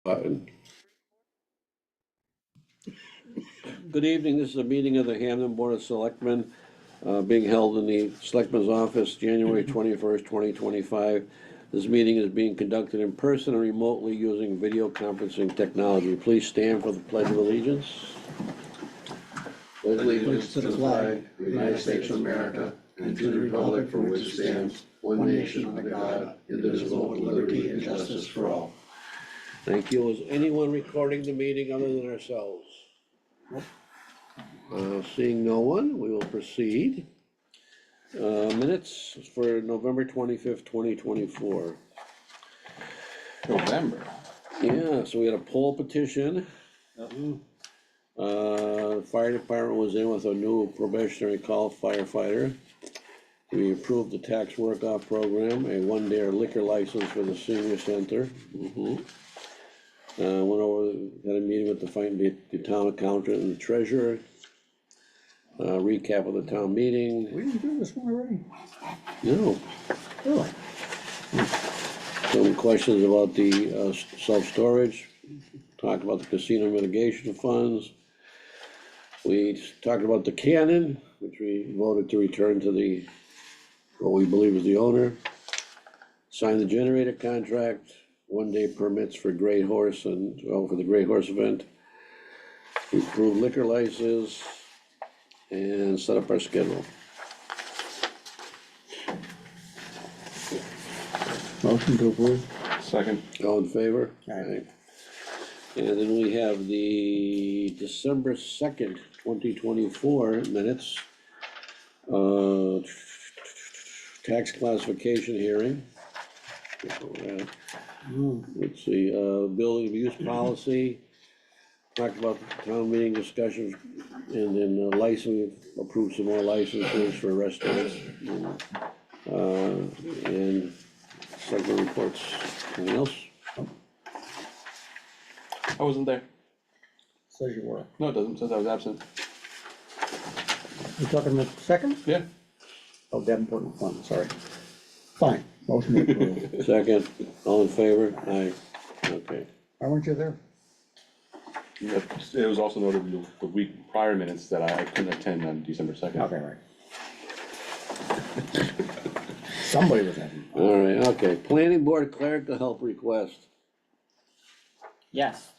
Button. Good evening, this is a meeting of the Hampden Board of Selectmen, being held in the Selectmen's Office, January 21st, 2025. This meeting is being conducted in person and remotely using video conferencing technology. Please stand for the Pledge of Allegiance. Pledge allegiance to the flag of the United States of America and to the republic for which it stands, one nation under God, indivisible, with liberty and justice for all. Thank you. Is anyone recording the meeting other than ourselves? Seeing no one, we will proceed. Minutes for November 25th, 2024. November. Yeah, so we had a poll petition. Fire department was in with a new probationary call firefighter. We approved the tax work-off program, a one-day liquor license for the senior center. Went over, had a meeting with the town accountant and the treasurer. Recap of the town meeting. We didn't do this one already? No. Really? Some questions about the self-storage. Talked about the casino mitigation funds. We talked about the cannon, which we voted to return to what we believe is the owner. Signed the generator contract, one-day permits for Great Horse and, for the Great Horse event. We approved liquor license and set up our schedule. Motion to approve. Second. All in favor? Aye. And then we have the December 2nd, 2024 minutes. Tax classification hearing. Let's see, building use policy. Talked about the town meeting discussions, and then license, approved some more licenses for restaurants. And segment reports. Anything else? I wasn't there. Says you were. No, it doesn't. Says I was absent. You talking the second? Yeah. Oh, Davenport and Fun, sorry. Fine, motion to approve. Second, all in favor? Aye. Okay. Why weren't you there? It was also noted in the week prior minutes that I couldn't attend on December 2nd. Okay, right. Somebody was having. All right, okay. Planning board clerical help request. Yes,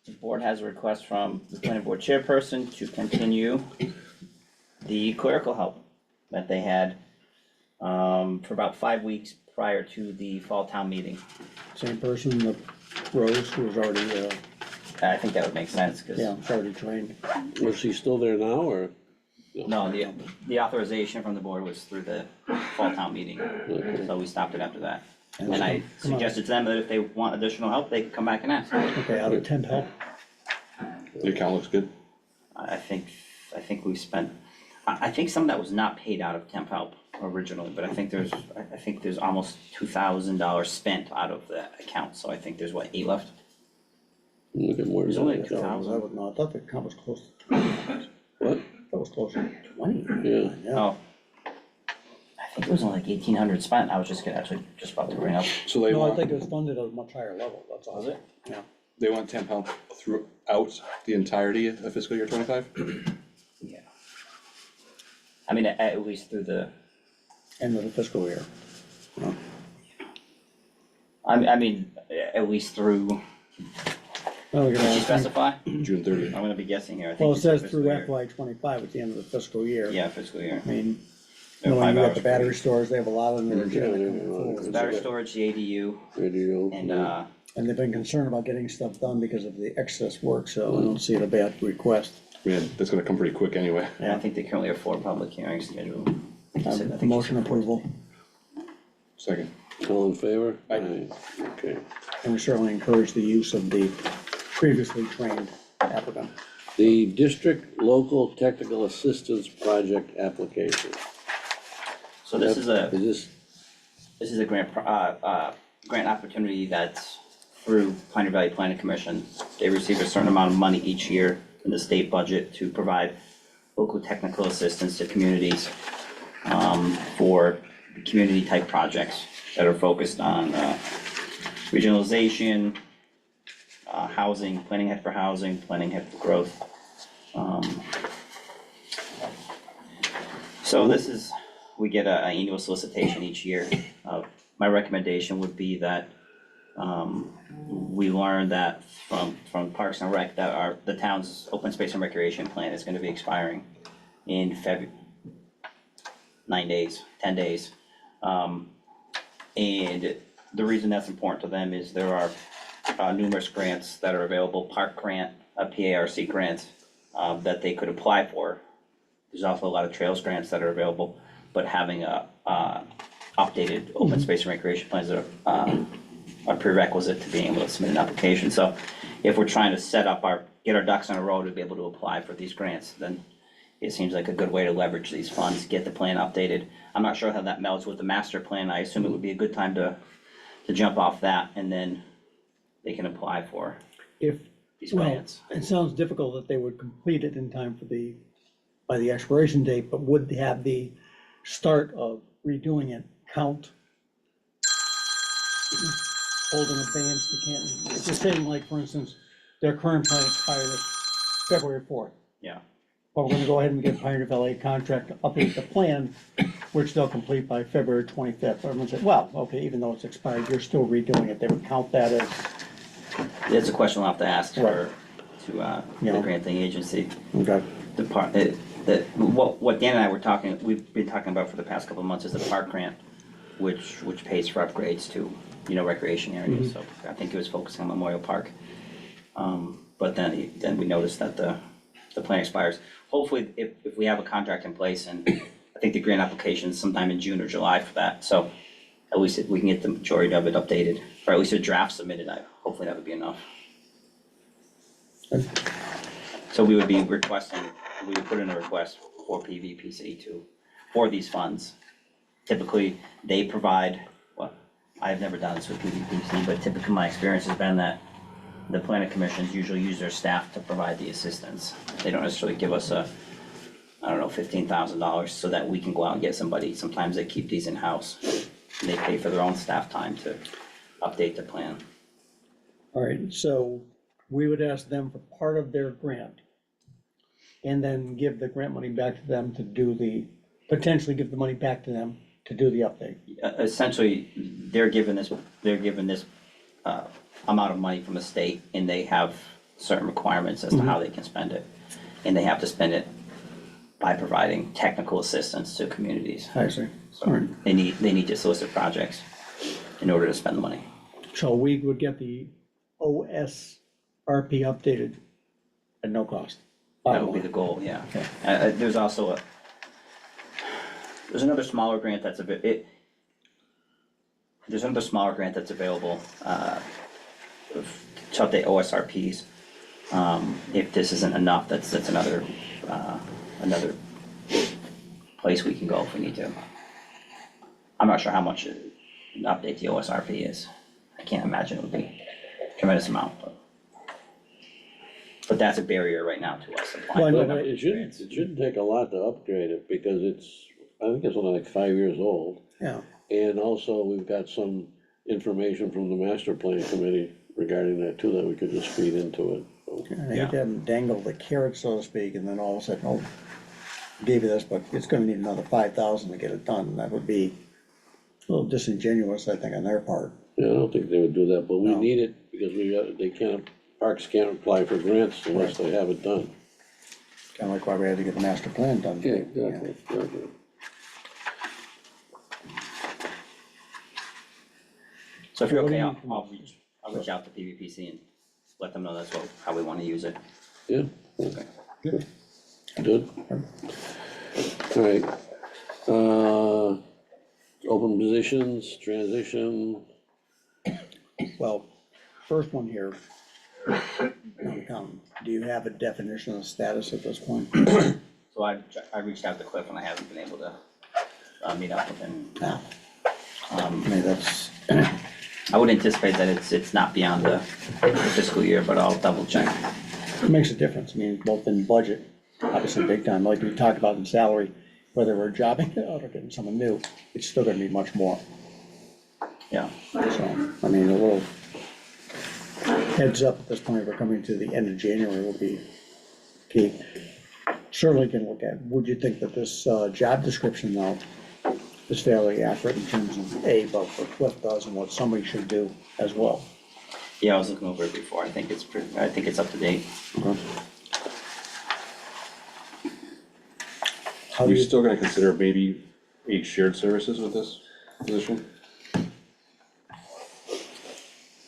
the board has a request from the planning board chairperson to continue the clerical help that they had for about 5 weeks prior to the fall town meeting. Same person, the Rose, who was already, I think that would make sense, because, yeah, was already trained. Was she still there now, or? no, the authorization from the board was through the fall town meeting, so we stopped it after that. And I suggested to them that if they want additional help, they could come back and ask. Okay, out of temp help, The account looks good. I think we spent, I think some of that was not paid out of temp help originally, but I think there's almost $2,000 spent out of the account, so I think there's what, 8 left? Look at more. There's only than that. 2,000. no, I thought the account was close to 20. What? That was close to 20. Yeah. Oh. I think it was only like 1,800 spent, I was just about to bring up. So they No, I want, think it was funded at a much higher level, that's all. Was it? Yeah. they want temp help throughout the entirety of fiscal year 25? Yeah. I mean, at least through the, End of the fiscal year. I mean, at least through, Well, we did can you specify? June 30th. I'm gonna be guessing here, I think. Well, it you said says through fiscal year. FY 25 at the end of the fiscal year. Yeah, fiscal year. I mean, Yeah, knowing 5 you got hours the per battery week. stores, they have a lot of their agenda Yeah, coming yeah, forward. The battery storage, the ADU, Radio. and, And they've been concerned about getting stuff done because of the excess work, so I don't see it a bad request. Man, that's gonna come pretty quick anyway. and I think they currently have 4 public hearings scheduled. I think you said Motion 4. approval, Second. All in favor? Aye. Okay. and we certainly encourage the use of the previously trained applicant. The district local technical assistance project application. So this is a, Is this is a grant opportunity that's through Pioneer Valley Planning Commission. They receive a certain amount of money each year in the state budget to provide local technical assistance to communities for community-type projects that are focused on regionalization, housing, planning ahead for housing, planning ahead for growth. So this is, we get an annual solicitation each year. My recommendation would be that we learned that from Parks and Rec that the town's open space and recreation plan is gonna be expiring in 9 days, 10 days. And the reason that's important to them is there are numerous grants that are available, park grant, PARC grants, that they could apply for. There's also a lot of trails grants that are available, but having a updated open space and recreation plans that are a prerequisite to being able to submit an application. So if we're trying to get our ducks in a row to be able to apply for these grants, then it seems like a good way to leverage these funds, get the plan updated. I'm not sure how that melds with the master plan. I assume it would be a good time to jump off that, and then they can apply for these grants. It sounds difficult that they would complete it in time by the expiration date, but would have the start of redoing it count? Holding abeyance the Canton, it's just saying, like, for instance, their current plan expires February 4th. Yeah. But we're gonna go ahead and get Pioneer Valley contract to update the plan, which they'll complete by February 25th. Everyone said, well, okay, even though it's expired, you're still redoing it, they would count that as, It's a question we'll have to ask Right. to Yeah. the granting agency. okay, What Dan and I we've been talking about for the past couple of months is the park grant, which pays for upgrades to, recreation areas. So I think he was focusing on Memorial Park. But then we noticed that the plan expires. Hopefully, if we have a contract in place, and I think the grant application is sometime in June or July for that, so at least if we can get the majority of it updated, or at least a draft submitted, hopefully that would be enough. So we would put in a request for PVPC for these funds. Typically, they provide, I've never done this with PVPC, but typically my experience has been that the planning commissions usually use their staff to provide the assistance. They don't necessarily give us $15,000 so that we can go out and get somebody. Sometimes they keep these in-house. And they pay for their own staff time to update the plan. all right, so we would ask them for part of their grant, and then give the grant money back to them potentially give the money back to them to do the update. Essentially, they're given this amount of money from the state, and they have certain requirements as to how they can spend it. And they have to spend it by providing technical assistance to communities. I see. So they need to solicit projects in order to spend the money. So we would get the OSRP updated at no cost. That would be the goal, yeah. Okay. There's also there's another smaller grant that's there's another smaller grant that's available to update OSRPs. If this isn't enough, that's another place we can go if we need to. I'm not sure how much an update the OSRP is. I can't imagine it would be a tremendous amount, but that's a barrier right now to us applying. Well, I for know, that It grant. shouldn't take a lot to upgrade it, because I think it's only like 5 years old. Yeah, And also, we've got some information from the master plan committee regarding that too, that we could just feed into it. So, and I hate to have them dangle the carrot, so to speak, and then all of a sudden, oh, gave you this, but it's gonna need another 5,000 to get it done. That would be a little disingenuous, I think, on their part. Yeah, I don't think they would do that, but we No. need it, because parks can't apply for grants unless they have it done. Kinda like why we had to get the master plan done. Exactly. So if you're What do okay, you I'll need reach out to PVPC and let them know how we wanna use it. Yeah, Okay. good. Alright, open positions, transition, Well, first one here, do you have a definition of status at this point? So I reached out to Cliff and I haven't been able to meet up with him. No. I mean, that's, I would anticipate that it's not beyond the fiscal year, but I'll double check. it makes a difference, I mean, both in budget, obviously big time, like we talked about in salary, whether we're jobbing it out or getting someone new, it's still gonna be much more. Yeah. So, I mean, a little heads up at this point, we're coming to the end of January will be key. Certainly can look at, would you think that this job description though is fairly accurate in terms of what Cliff does and what somebody should do as well? Yeah, I was looking over it before, I think it's up to date. How Are do you you, still gonna consider maybe 8 shared services with this position?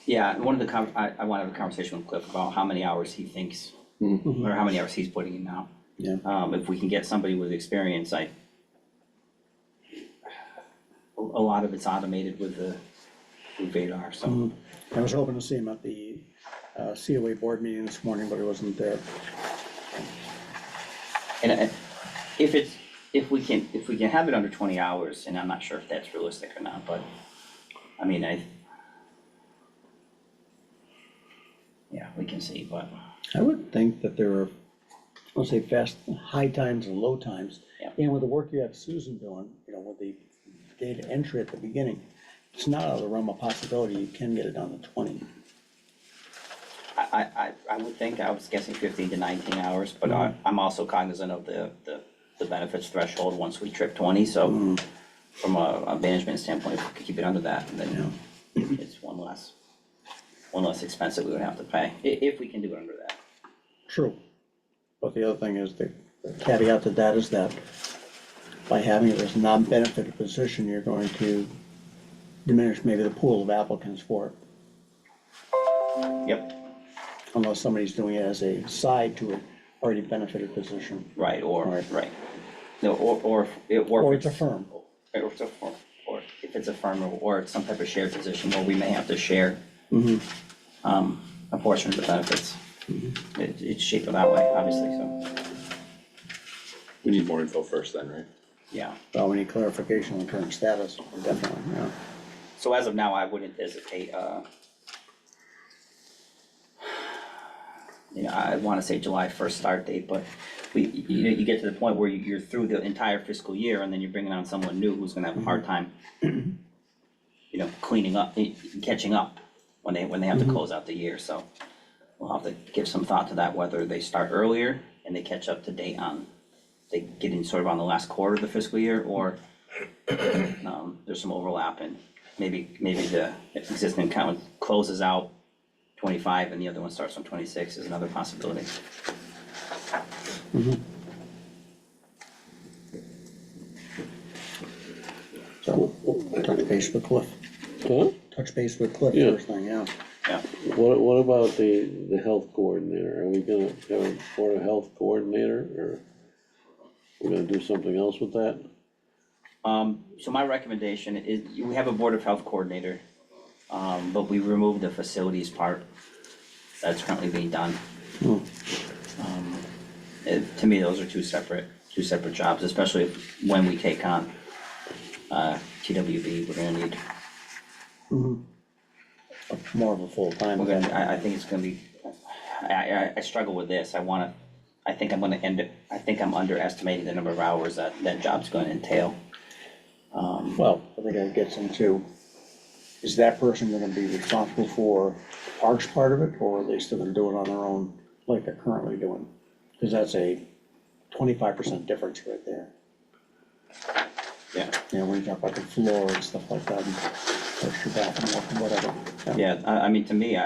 Yeah, and one of the, I want to have a conversation with Cliff about how many hours he thinks, or how many hours he's putting in now. yeah, If we can get somebody with experience, a lot of it's automated with the Vadar, so. I was hoping to see him at the COA board meeting this morning, but he wasn't there. And if we can have it under 20 hours, and I'm not sure if that's realistic or not, but, I mean, yeah, we can see, but, I would think that there are, let's say, high times and low times. Yeah. And with the work you have Susan doing, with the data entry at the beginning, it's not out of the realm of possibility you can get it down to 20. I would think, I was guessing 15 to 19 hours, but I'm also cognizant of the benefits threshold once we trip 20, so from a management standpoint, if we could keep it under that, then it's one less expense that we would have to pay, if we can do it under that. True. But the other thing is, the caveat to that is that by having it as a non-benefited position, you're going to diminish maybe the pool of applicants for it, Yep, unless somebody's doing it as a side to an already benefited position. right, Right. right. No, or if Or it's a firm. Or it's a firm, or if it's a firm, or it's some type of shared position where we may have to share a portion of the benefits. It's cheaper that way, obviously, so, We need more info first then, right? yeah. Well, we need clarification on current status, definitely, yeah. So as of now, I wouldn't hesitate, I wanna say July 1st start date, but you get to the point where you're through the entire fiscal year, and then you're bringing on someone new who's gonna have a hard time, cleaning up, catching up when they have to close out the year, so we'll have to give some thought to that, whether they start earlier and they catch up to date on, they get in sort of on the last quarter of the fiscal year, or there's some overlap, and maybe the existing account closes out 25 and the other one starts on 26 is another possibility. So, touch base with Cliff, Huh? touch base with Cliff Yeah. first thing, yeah. Yeah, What about the health coordinator? Are we gonna have a Board of Health coordinator, or we're gonna do something else with that? so my recommendation is, we have a Board of Health coordinator, but we removed the facilities part that's currently being done. To me, those are two separate jobs, especially when we take on TWB, we're gonna need, More of a full-time. I think it's gonna be, I struggle with this, I think I'm underestimating the number of hours that job's gonna entail. Well, I think that gets into, is that person gonna be responsible for the parks part of it, or are they still gonna do it on their own, like they're currently doing? Cause that's a 25% difference right there. Yeah, When you talk about the floor and stuff like that, and extra bathroom, whatever. yeah, I mean, to me,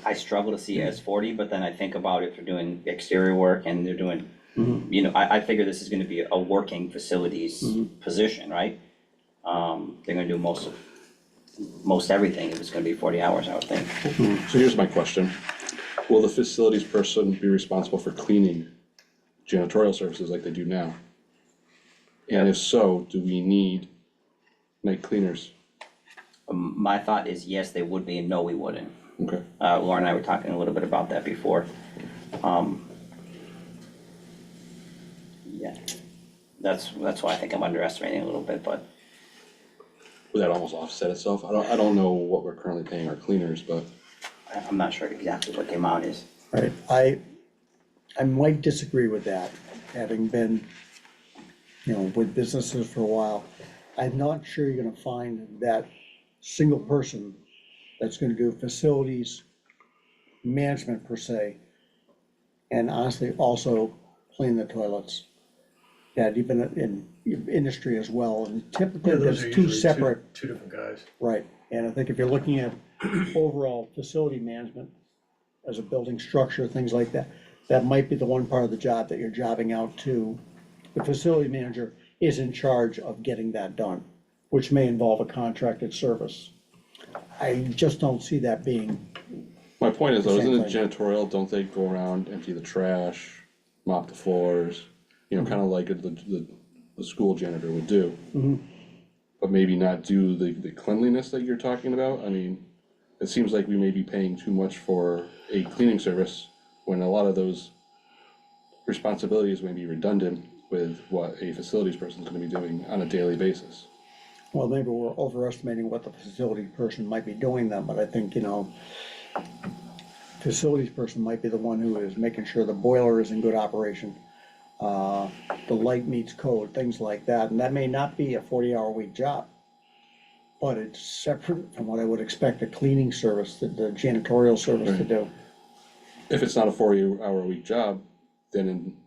I struggle to see it as 40, but then I think about if they're doing exterior work and they're doing, I figure this is gonna be a working facilities position, right? They're gonna do most everything, if it's gonna be 40 hours, I would think. So here's my question. Will the facilities person be responsible for cleaning janitorial services like they do now? And if so, do we need night cleaners? My thought is yes, they would be, and no, we wouldn't. Okay. Laura and I were talking a little bit about that before. Yeah, that's why I think I'm underestimating a little bit, but Would that almost offset itself? I don't know what we're currently paying our cleaners, but I'm not sure exactly what the amount is. Right, I might disagree with that, having been, with businesses for a while. I'm not sure you're gonna find that single person that's gonna do facilities management per se, and honestly, also clean the toilets. Yeah, even in industry as well, and typically Yeah, those there's are two usually separate, two different guys. right, and I think if you're looking at overall facility management as a building structure, things like that, that might be the one part of the job that you're jobbing out to. The facility manager is in charge of getting that done, which may involve a contracted service. I just don't see that being, My point is though, Same isn't it thing. janitorial, don't they go around, empty the trash, mop the floors, you know, kinda like the school janitor would do? But maybe not do the cleanliness that you're talking about, I mean, it seems like we may be paying too much for a cleaning service when a lot of those responsibilities may be redundant with what a facilities person's gonna be doing on a daily basis. well, maybe we're overestimating what the facility person might be doing then, but I think, facilities person might be the one who is making sure the boiler is in good operation. The light meets code, things like that, and that may not be a 40-hour-a-week job. But it's separate from what I would expect a cleaning service, the janitorial service to do. If it's not a 40-hour-a-week job, then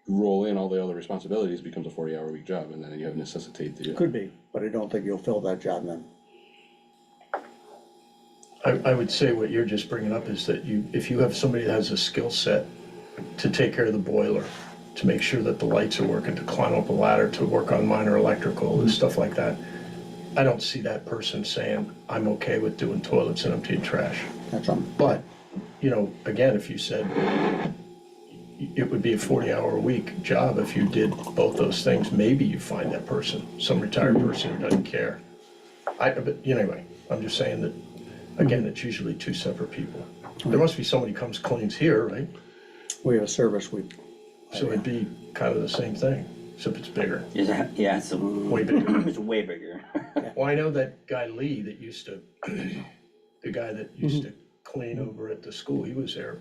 roll in all the other responsibilities, becomes a 40-hour-a-week job, and then you have necessitate the. Could be, but I don't think you'll fill that job then. I would say what you're just bringing up is that if you have somebody that has a skill set to take care of the boiler, to make sure that the lights are working, to climb up a ladder, to work on minor electrical and stuff like that, I don't see that person saying, I'm okay with doing toilets and emptying trash. That's something. But, again, if you said it would be a 40-hour-a-week job if you did both those things, maybe you find that person, some retired person who doesn't care. But anyway, I'm just saying that, again, it's usually two separate people. There must be somebody who comes cleans here, right? We have a service, So it'd be kind of the same thing, except it's bigger, Yeah, it's way bigger. it's way bigger. Well, I know that guy Lee that used to, the guy that used to clean over at the school, he was there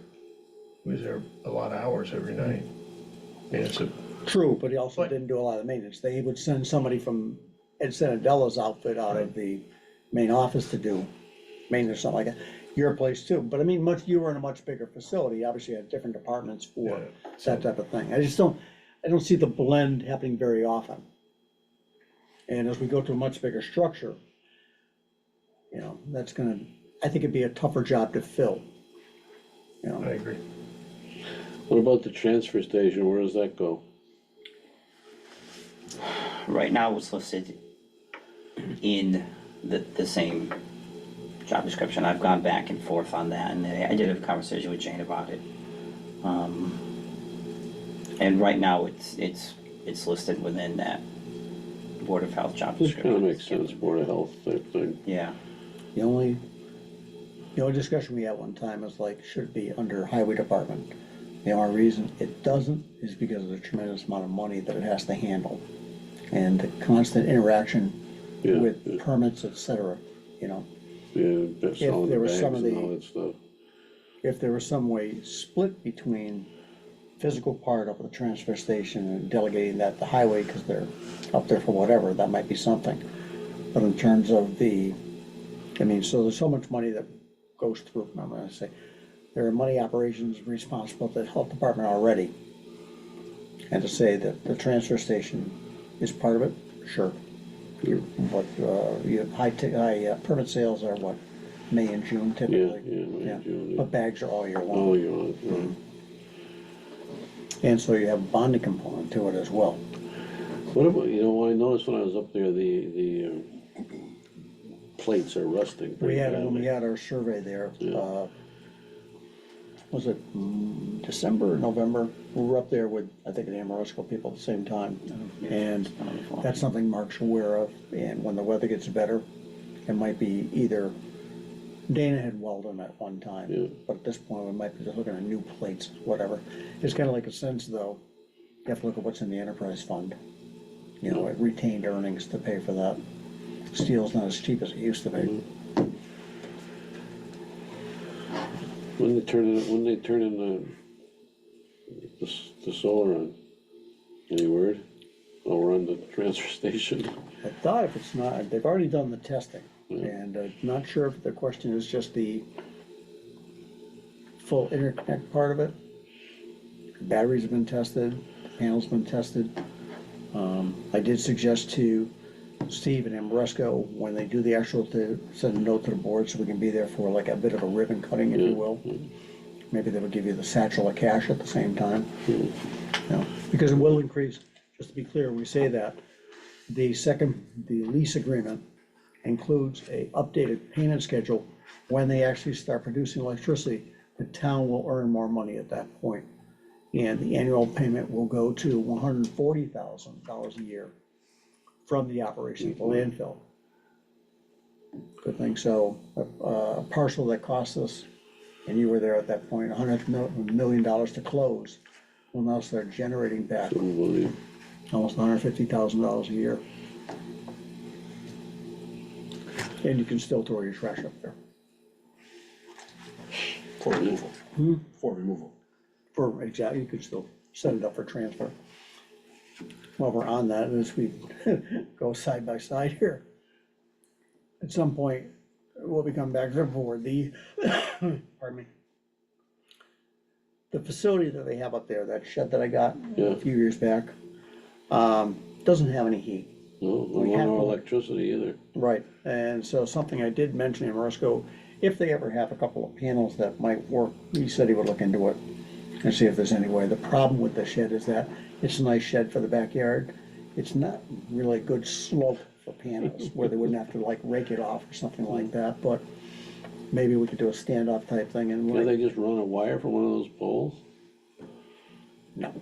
a lot of hours every night. I mean, it's a, true, but he also But- didn't do a lot of maintenance. They would send somebody from Ed Senadella's outfit out of the main office to do maintenance, something like that. Your place too, but I mean, you were in a much bigger facility, obviously you had different departments for that type of thing. I don't see the blend happening very often. And as we go to a much bigger structure, that's gonna, I think it'd be a tougher job to fill. I agree. What about the transfer station, where does that go? Right now, it's listed in the same job description. I've gone back and forth on that, and I did have a conversation with Jane about it. And right now, it's listed within that Board of Health job This description. kinda makes sense, Board of Health type thing. Yeah, The only discussion we had one time is like, should it be under highway department? The only reason it doesn't is because of the tremendous amount of money that it has to handle. And the constant interaction Yeah, with yeah. permits, et cetera, Yeah, that's selling the there was bags some of and the- all that stuff. if there was some way split between physical part of the transfer station and delegating that to highway, because they're up there for whatever, that might be something. But in terms of so there's so much money that goes through, I'm gonna say, there are money operations responsible to the health department already. And to say that the transfer station is part of it, sure. High permit sales are what, May and June typically? Yeah, May and June, yeah. But bags are all year Oh, long. you're on, right. And so you have a bonding component to it as well. What about, I noticed when I was up there, the plates are rusting pretty When we badly. had our survey there, Yeah. was it December or November? We were up there with, I think, the Amoresco people at the same time. And that's something Mark's aware of, and when the weather gets better, it might be either, Dana had welded them at one time, Yeah. but at this point, we might be just looking at new plates, whatever. It's kind of like a sense, though, you have to look at what's in the enterprise fund. At retained earnings to pay for that. Steel's not as cheap as it used to be. When they turn in the solar on, any word? Over on the transfer station? I thought if it's not, they've already done the testing. And not sure if the question is just the full interconnect part of it. Batteries have been tested, panels have been tested. I did suggest to Steve and Amoresco, when they do the actual, to send a note to the board so we can be there for like a bit of a ribbon cutting, if you will. Maybe they would give you the satchel of cash at the same time. You know, because it will increase, just to be clear, we say that, the lease agreement includes a updated payment schedule. When they actually start producing electricity, the town will earn more money at that point. And the annual payment will go to $140,000 a year from the operation of the landfill. Good thing, so, a parcel that cost us, and you were there at that point, $100 million to close, will now start generating back almost $150,000 a year. And you can still throw your trash up there. For removal. For removal. Exactly, you could still set it up for transfer. While we're on that, as we go side by side here, at some point, we'll be coming back to the board, pardon me. The facility that they have up there, that shed that I got a few years back, doesn't have any heat. No, no electricity either. Right, and so something I did mention in Moresco, if they ever have a couple of panels that might work, he said he would look into it and see if there's any way. The problem with the shed is that it's a nice shed for the backyard. It's not really a good slope for panels where they wouldn't have to like rake it off or something like that, but maybe we could do a standoff type thing and Can't they just run a wire from one of those poles? no.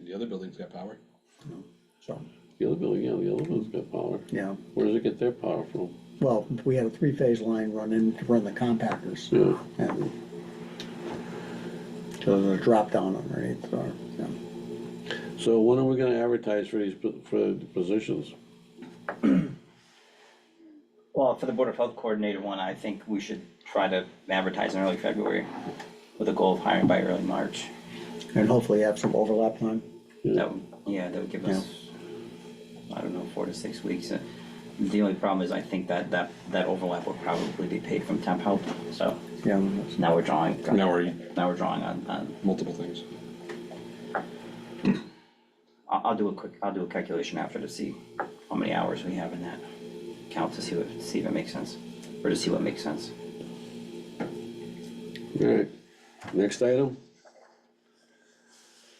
The other building's got power. So, The other building, yeah, the other one's got power. yeah, Where does it get their power from? well, we had a three-phase line run in to run the compactors. Yeah. And so there's a drop down underneath, so, yeah. So when are we gonna advertise for the positions? Well, for the Board of Health Coordinator one, I think we should try to advertise in early February with a goal of hiring by early March. And hopefully have some overlap time. That would give us, I don't know, 4 to 6 weeks. The only problem is I think that overlap will probably be paid from temp help, so Yeah, now we're drawing. Now we're Now we're drawing on, multiple things. I'll do a calculation after to see how many hours we have in that count to see if it makes sense, or to see what makes sense. Alright, next item.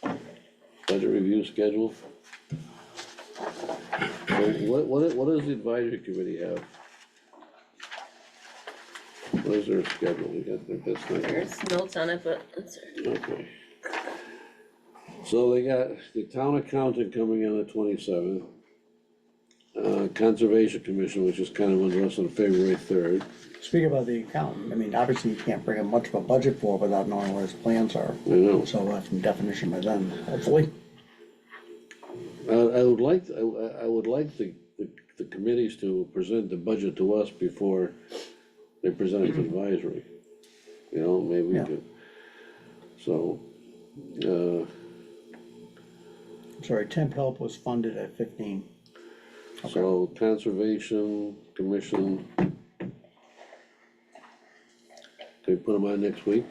Budget review schedule. So what does the advisory committee have? What is their schedule? We got, that's not. There's notes on it, but it's, Okay. So they got the town accountant coming in on the 27th. Conservation Commission, which is kind of under us on February 3rd. speaking about the accountant, I mean, obviously you can't bring him much of a budget for without knowing what his plans are. I know. So we'll have some definition by then, hopefully. I would like the committees to present the budget to us before they present it to advisory. You know, maybe we Yeah. could, so, Sorry, temp help was funded at 15. so Conservation Commission. Can we put them on next week?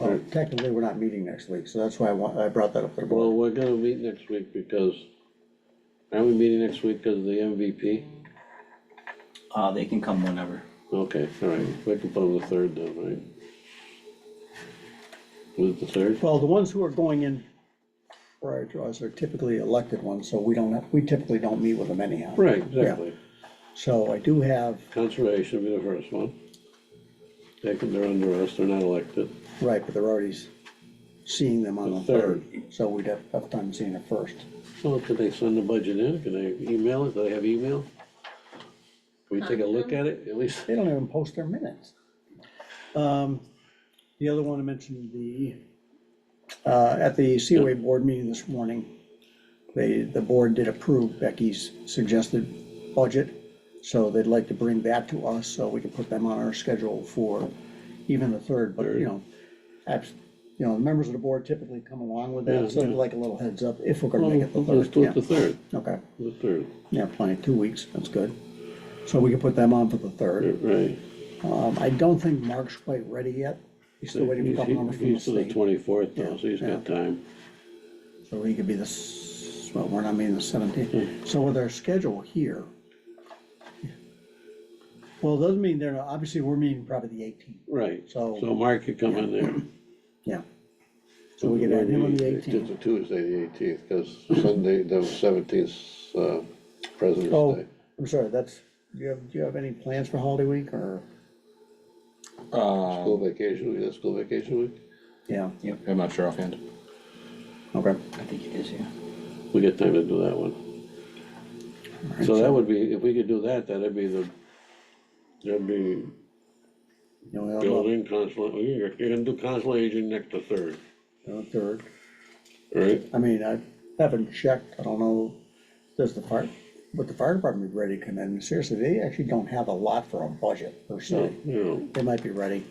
Well, technically, we're not meeting next week, so that's why I brought that up to the Well, board. we're gonna meet next week because, aren't we meeting next week because of the MVP? They can come whenever. Okay, all right, we can put them the 3rd then, right? Was it the 3rd? Well, the ones who are going in prior to us are typically elected ones, so we typically don't meet with them anyhow. Right, exactly. So I do have, Conservation will be the first one. They're under us, they're not elected. right, but they're already seeing them on The the 3rd, so we'd have time seeing it first. Well, could they send the budget in? Can they email it? Do they have email? Can we take a look at it, at least? They don't even post their minutes. The other one I mentioned, at the COA board meeting this morning, the board did approve Becky's suggested budget. So they'd like to bring that to us so we can put them on our schedule for even the 3rd, but you know, you know, the members of the board typically come along with that, so Yeah, I'd yeah. like a little heads up if we're gonna Well, make it the let's third, do yeah. it the third, Okay, the third, yeah, plenty, 2 weeks, that's good. So we can put them on for the third. right. I don't think Mark's quite ready yet. He's still waiting for a couple numbers from the He's to the state, 24th now, Yeah, so he's got time. so he could be well, we're not meeting the 17th. So with our schedule here, well, it doesn't mean they're, not obviously, we're meeting probably the 18th, Right, So- so Mark could come in there. yeah. So we could add him on the It's 18th. a Tuesday, the 18th, because Sunday, the 17th, President's Oh, Day. I'm sorry, do you have any plans for holiday week, or, School vacation week, that's school vacation week. yeah, I'm not sure offhand. okay. I think it is, yeah. We get time to do that one. Alright, So that would be, if we could do that, that'd be that'd be you know, we'll have building, consular, you're gonna do consular aging next to third, the third. right? I mean, I haven't checked, I don't know, would the fire department be ready to come in? Seriously, they actually don't have a lot for a budget per So, se. you know, They might be ready.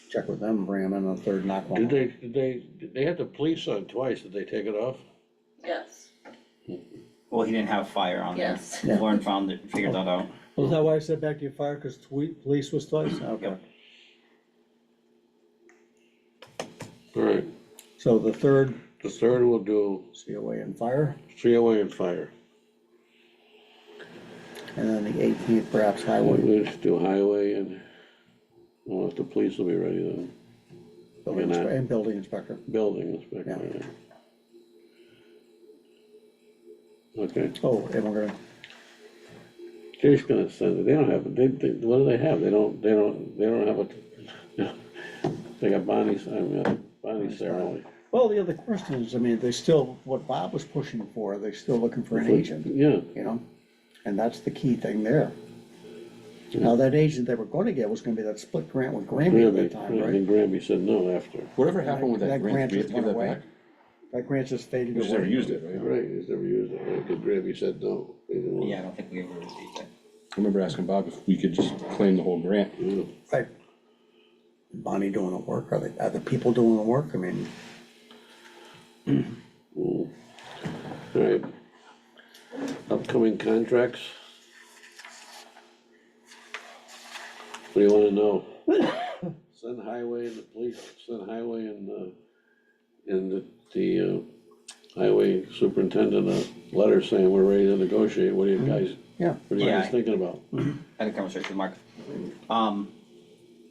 Check with them, bring them in on the third, knock one off. did they had the police on twice, did they take it off? Yes, Well, he didn't have fire on there. yes. Yeah. Lauren figured that out. Well, is that why I said back to your fire, cause police was twice? Okay. Yep. Alright, So the third, the third we'll do COA and fire, COA and fire. and then the 18th perhaps highway, We'll just do highway and, well, if the police will be ready then, and building inspector. building inspector, yeah. Okay, Oh, and we're gonna, Jay's gonna send it, they don't have, what do they have? They don't have a, they got Bonnie's ceremony. well, the other question is, I mean, they still, what Bob was pushing for, they're still looking for an agent, Yeah, you know? And that's the key thing there. Now, that agent they were gonna get was gonna be that split grant with Granby at that time, Granby, right? and Granby said no after. Whatever happened with that That grant, grant do we have just to give went that away. back? That grant just faded We just never away. used it, right? Right, he's never used it, right, because Granby said no. They didn't want it. Yeah, I don't think we ever received it. I remember asking Bob if we could just claim the whole grant. Yeah. Right. Bonnie doing the work, are the people doing the work? I mean, Alright. Upcoming contracts. What do you wanna know? Send highway and the police, send highway and the highway superintendent a letter saying we're ready to negotiate, what are you guys, yeah, what are you guys Yeah. thinking about? I had a conversation with Mark.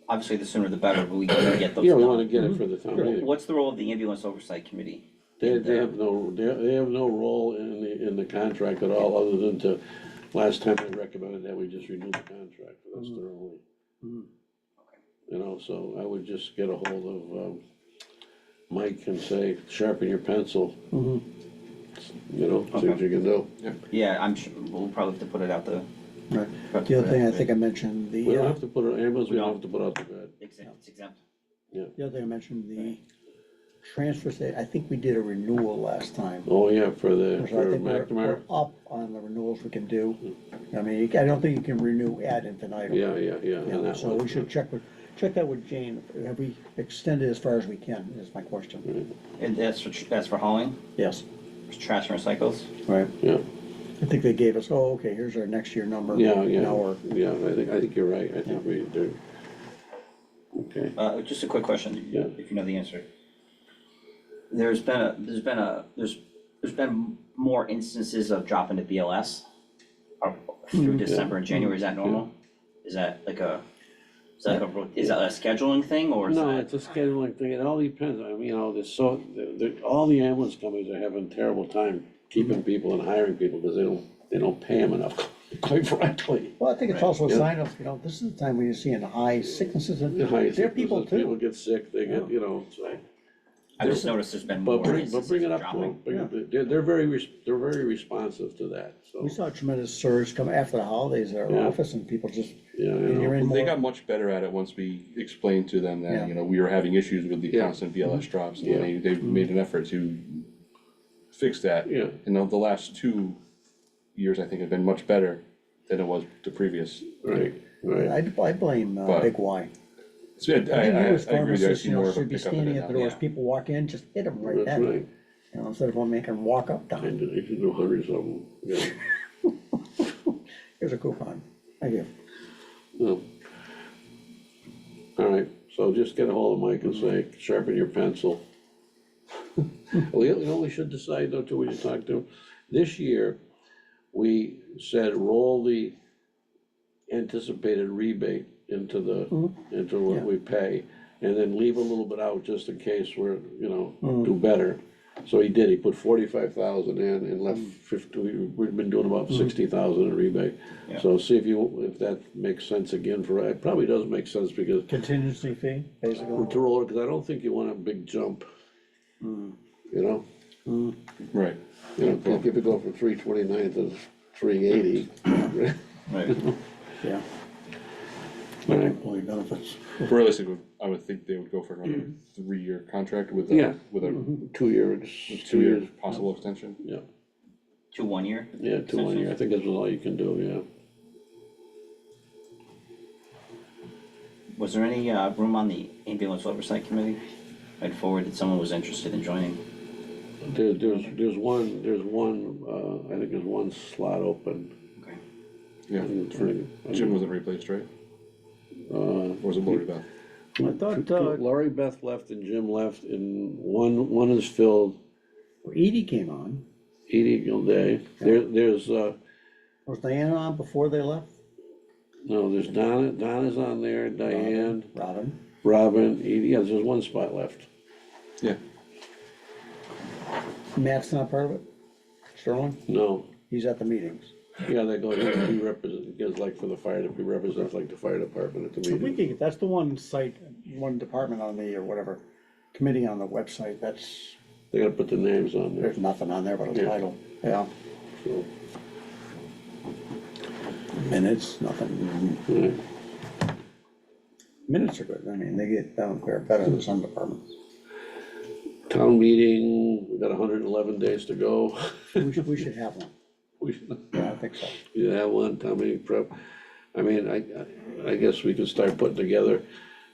Obviously, the sooner the better, but we gotta get those Yeah, we done. wanna get it for the town meeting. What's the role of the ambulance oversight committee? They have no role in the contract at all, other than last time they recommended that we just renew the contract, that's their only. You know, so I would just get a hold of, Mike and say, sharpen your pencil. You know, see what you can do. Yeah, I'm sure, we'll probably have to put it out the, right. The other thing I think I mentioned, We don't the have to put an ambulance, we don't have to put out the bid. it's exempt. other thing I mentioned, the transfer state, I think we did a renewal last time. Oh, yeah, for So I think we're McNamara, up on the renewals we can do. I mean, I don't think you can renew ad infinitum. yeah, on Yeah, that so one. we should check that with Jane. Have we extended as far as we can, is my question. And that's for hauling, Yes, trash and recycles? right. Yeah, I think they gave us, oh, okay, here's our next year number. yeah, Now we're, yeah, I think you're right, I think we do. Okay, Just a quick question, Yeah. if you know the answer. There's been more instances of dropping to BLS through December and January, is that normal? Is that like a scheduling thing, or is no, that? it's a scheduling thing, it all depends, I mean, you know, all the ambulance companies are having a terrible time keeping people and hiring people, because they don't pay them enough, quite frankly. well, I think it's also a Yeah. sign of, you know, this is the time when you're seeing high sicknesses, and The highest they're people sicknesses, People too. get sick, they get, you know, so. I just noticed there's been more But bring instances it of up to dropping. them, they're very responsive to that, so. We saw a tremendous surge come after the holidays at our Yeah. office, and people just, Yeah, I and you're know. in They more. got much better at it once we explained to them Yeah. that, you know, we were having issues with the Yeah. constant BLS drops, and Yeah. they made an effort to fix that. Yeah. And the last 2 years, I think, have been much better than it was the previous. Right, right. I blame But- Big Y. So, yeah, I think I agree most with you, I pharmacists, see you more know, of a should be pickup in standing it at the now. doors, Yeah. people walk in, just hit them right That's then. right. You know, instead of making them walk up to And them. you should do hundreds of them, yeah. Here's a coupon, thank you. No. All right, so just get a hold of Mike and say, sharpen your pencil. We only should decide though, too, we should talk to him. This year, we said roll the anticipated rebate into into what Yeah. we pay, and then leave a little bit out just in case we're, do better. So he did, he put 45,000 in and left 50, we've been doing about 60,000 in rebate. Yeah. So see if that makes sense again for, it probably does make sense because Contingency fee, basically. to roll it, because I don't think you want a big jump. You know, Right. if you go from 329 to 380. Right. Yeah. Right. Employee benefits. Realistically, I would think they would go for another 3-year contract with Yeah. a 2 years, 2 2-year years, possible extension. yeah, 2 1-year? yeah, 2 1 year, I think that's all you can do, yeah. Was there any room on the ambulance oversight committee? I'd forwarded someone was interested in joining. There's one, I think there's one slot open. Okay. Yeah, Jim wasn't replaced, right? Or was it Lori Beth? I thought, Laurie Beth left and Jim left, and one is filled, Edie came on, Edie Gilday. There's, was Diana on before they left? no, there's Donna's on there, Diane, Robin, Edie, yeah, there's one spot left. Yeah. Matt's not part of it? Sterling, No, he's at the meetings. yeah, they go, he represents, because like for the fire, he represents like the fire department at the So we meeting. could, that's the one site, one department on the, or whatever, committee on the website, that's, They gotta put the names on there, there's nothing on there but a Yeah. title, yeah. so, Minutes, nothing, right. minutes are good, I mean, they get down there better than some departments. Town meeting, we got 111 days to go. We should have one, We should yeah, I think so. have one, town meeting prep. I mean, I guess we could start putting together,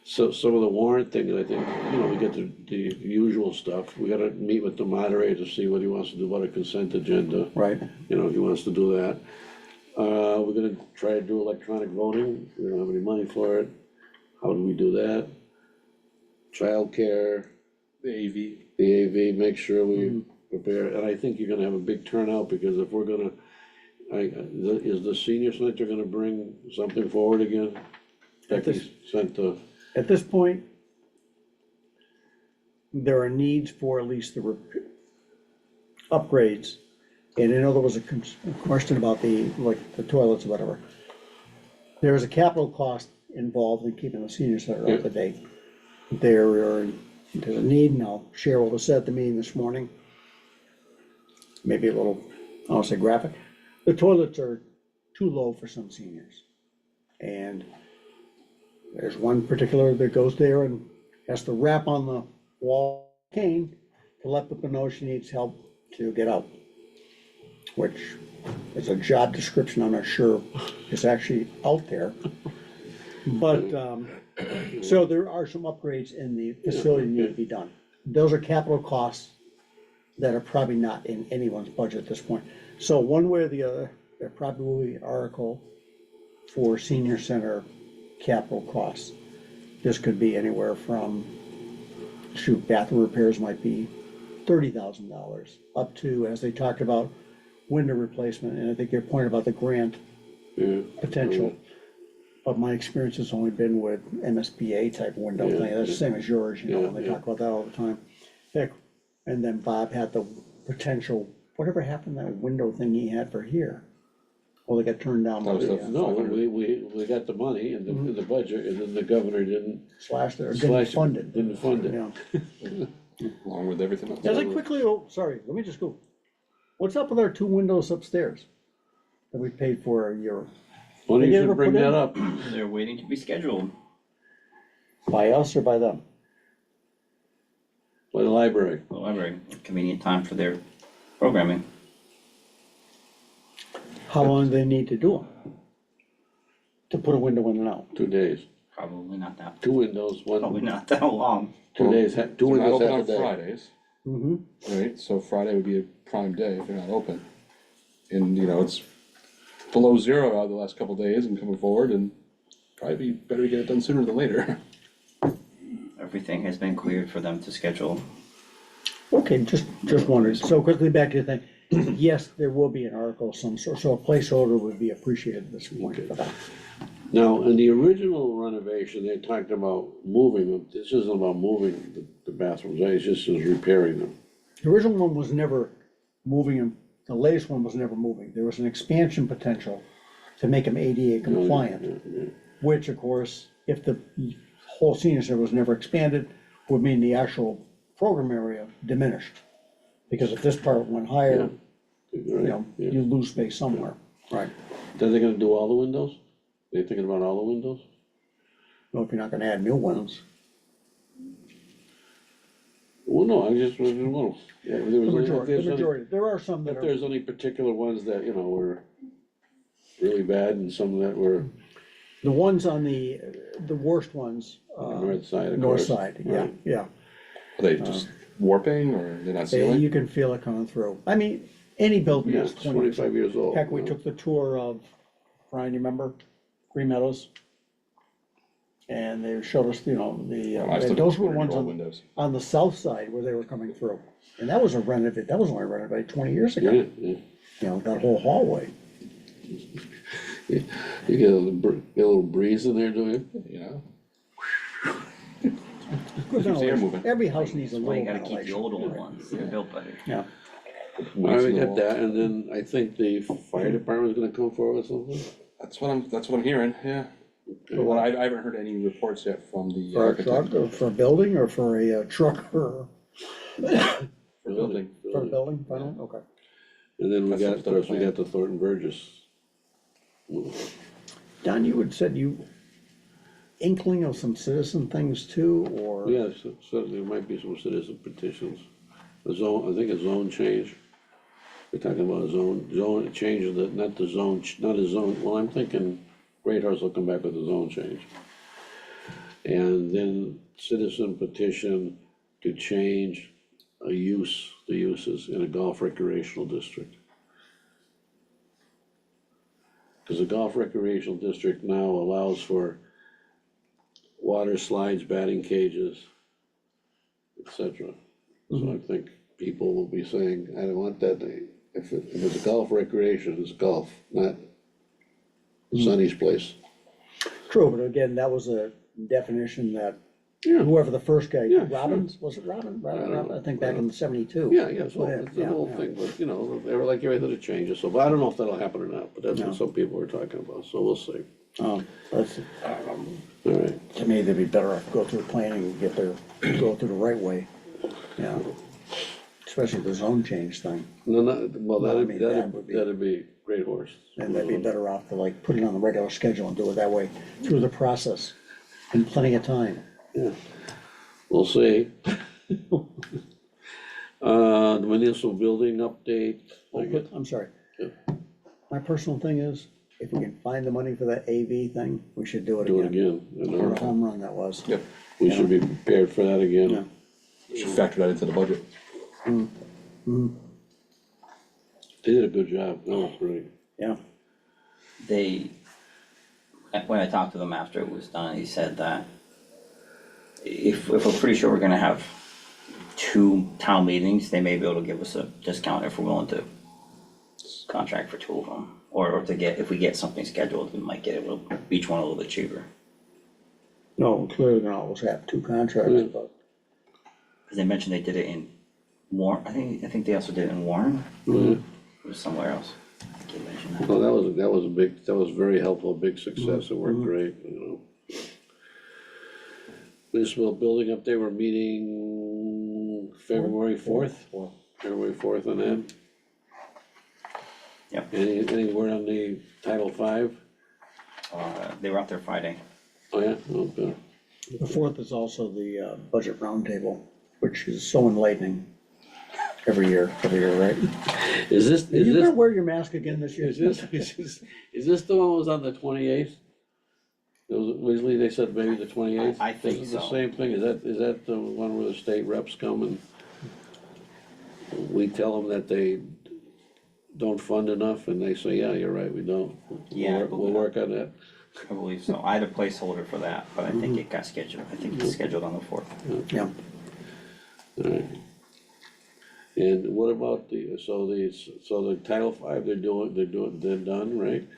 so some of the warrant things, I think, we get the usual stuff. We gotta meet with the moderator to see what he wants to do about a consent agenda. Right. If he wants to do that. We're gonna try to do electronic voting, we don't have any money for it. How do we do that? Childcare, The AV. the AV, make sure we prepare, and I think you're gonna have a big turnout, because if we're gonna, is the senior center gonna bring something forward again? At this- Becky sent the, At this point, there are needs for at least the upgrades. And I know there was a question about like the toilets or whatever. There is a capital cost involved in keeping the senior center up to date. There's a need now, Cheryl was said at the meeting this morning. Maybe a little, I don't say graphic, the toilets are too low for some seniors. And there's one particular that goes there and has to rap on the wall cane to let people know she needs help to get out. Which is a job description I'm not sure is actually out there. But, so there are some upgrades in the facility that need to be done. Those are capital costs that are probably not in anyone's budget at this point. So one way or the other, there probably will be an article for senior center capital costs. This could be anywhere from, bathroom repairs might be $30,000 up to, as they talked about, window replacement, and I think your point about the grant potential. But my experience has only been with MSBA type window Yeah, thing, that's the same as yours, and they yeah. talk about that all the time. Heck, and then Bob had the potential, whatever happened to that window thing he had for here? Well, they got turned down by That was the, the- no, we got the money in the budget, and then the governor didn't slashed it, or didn't slash, fund it. didn't fund it. Yeah. Along with everything else. As I quickly, sorry, let me just go. What's up with our 2 windows upstairs that we paid for a year? Well, They you never should bring put in- that up. They're waiting to be scheduled. By us or by them? By the library. However, convenient time for their programming. How long do they need to do them? To put a window in and out? 2 days. Probably not that, two windows, probably one, not that long. 2 days, two They're not windows open half a on day. Fridays, Mm-hmm. right? So Friday would be a prime day if they're not open. And, you know, it's below zero out of the last couple days and coming forward, and probably be better to get it done sooner than later. Everything has been cleared for them to schedule. Okay, just wondered, so quickly back to the thing, yes, there will be an article of some sort, so a placeholder would be appreciated this morning for that. Now, in the original renovation, they talked about moving them, this isn't about moving the bathrooms, right? It's just as repairing them. The original one was never moving them, the latest one was never moving, there was an expansion potential to make them ADA compliant, which of course, if the whole senior center was never expanded, would mean the actual program area diminished. Because if this part went higher, you know, you lose space somewhere. Right. Then they're gonna do all the windows? They thinking about all the windows? Well, if you're not gonna add new ones. Well, no, I just, well, yeah, if there The was, if majority, there's the any, majority, there are some that if are, there's any particular ones that, you know, were really bad and some that were the ones on the worst ones, on the north side, of north course. side, yeah, Right. yeah. Are they just warping or they're not Yeah, sealing? you can feel it coming through. I mean, any building Yeah, is it's 20 25 years old. Heck, we you know. took the tour of, Brian, you remember, Green Meadows? And they showed us, you know, I still those were consider ones old on, windows. on the south side where they were coming through. And that was that was only renovated 20 years ago, Yeah, you yeah. know, that whole hallway. You get a little breeze in there, do you? You know? Good Keeps the air ventilation. moving. Every house needs a That's why little you gotta keep the ventilation. old ones, they're built better. Yeah, All right, Weights we in the got wall. that, and then I think the fire department's gonna come forward with something? That's what I'm hearing, yeah. But what, I haven't heard any reports yet from the for a truck, architect or for a building, or for a truck, or for building. for a building, finally, okay. And then we That's got, up of to the course, we plan. got the Thornton Burgess. Don, you had said you inkling of some citizen things too, or? Yeah, so there might be some citizen petitions. A zone, I think a zone change. We're talking about a zone change, not the zone, not a zone, well, I'm thinking Great Horse will come back with a zone change. And then citizen petition to change the uses in a golf recreational district. Cause the golf recreational district now allows for water slides, batting cages, etc. So I think people will be saying, I don't want that, if it's a golf recreation, it's golf, not Sonny's place. True, but again, that was a definition that Yeah, whoever the first guy, Yeah, Robbins, was it Robin? I think back in '72. yeah, so Yeah, it's the yeah, whole yeah. thing, but you know, they were like everything to change it, so, but I don't know if that'll happen or not, but that's No. what some people were talking about, so we'll see. That's, All right, to me, they'd be better off go through planning and go through the right way, yeah. Especially the zone change thing, no, well, Well, I mean, that would be- that'd be Great Horse. and they'd be better off to like put it on the regular schedule and do it that way through the process in plenty of time. Yeah, we'll see. The municipal building update. I guess. I'm sorry. Yeah. My personal thing is, if we can find the money for that AV thing, we should do it Do it again. again, What a home run that was. Yep, we should be prepared for that Yeah. again. should factor that into the budget. They did a good job, that was great. Yeah, When I talked to them after it was done, he said that if we're pretty sure we're gonna have 2 town meetings, they may be able to give us a discount if we're willing to contract for 2 of them. Or to get, if we get something scheduled, we might get each one a little bit cheaper. no, clearly they're not always have two contracts, but, Cause they mentioned they did it in Warren, I think they also did it in Warren, Yeah. or somewhere else. I can't mention that. Well, that was a big, that was very helpful, big success, it worked great, you know. Municipal building update, we're meeting February 4th, February 4th on that. Yep. Any word on the Title V? They were out there Friday. Oh, yeah, okay. the 4th is also the budget roundtable, which is so enlightening every year, right? Is this, Are you gonna wear your mask again this year? is this the one that was on the 28th? Originally, they said maybe the 28th. I think Is it the so. same thing? Is that the one where the state reps come and we tell them that they don't fund enough, and they say, yeah, you're right, we don't. Yeah, We'll work on that. I believe so. I had a placeholder for that, but I think it got scheduled. I think it's scheduled on the 4th. Yeah. Alright. And what about so the Title V, they're done, right?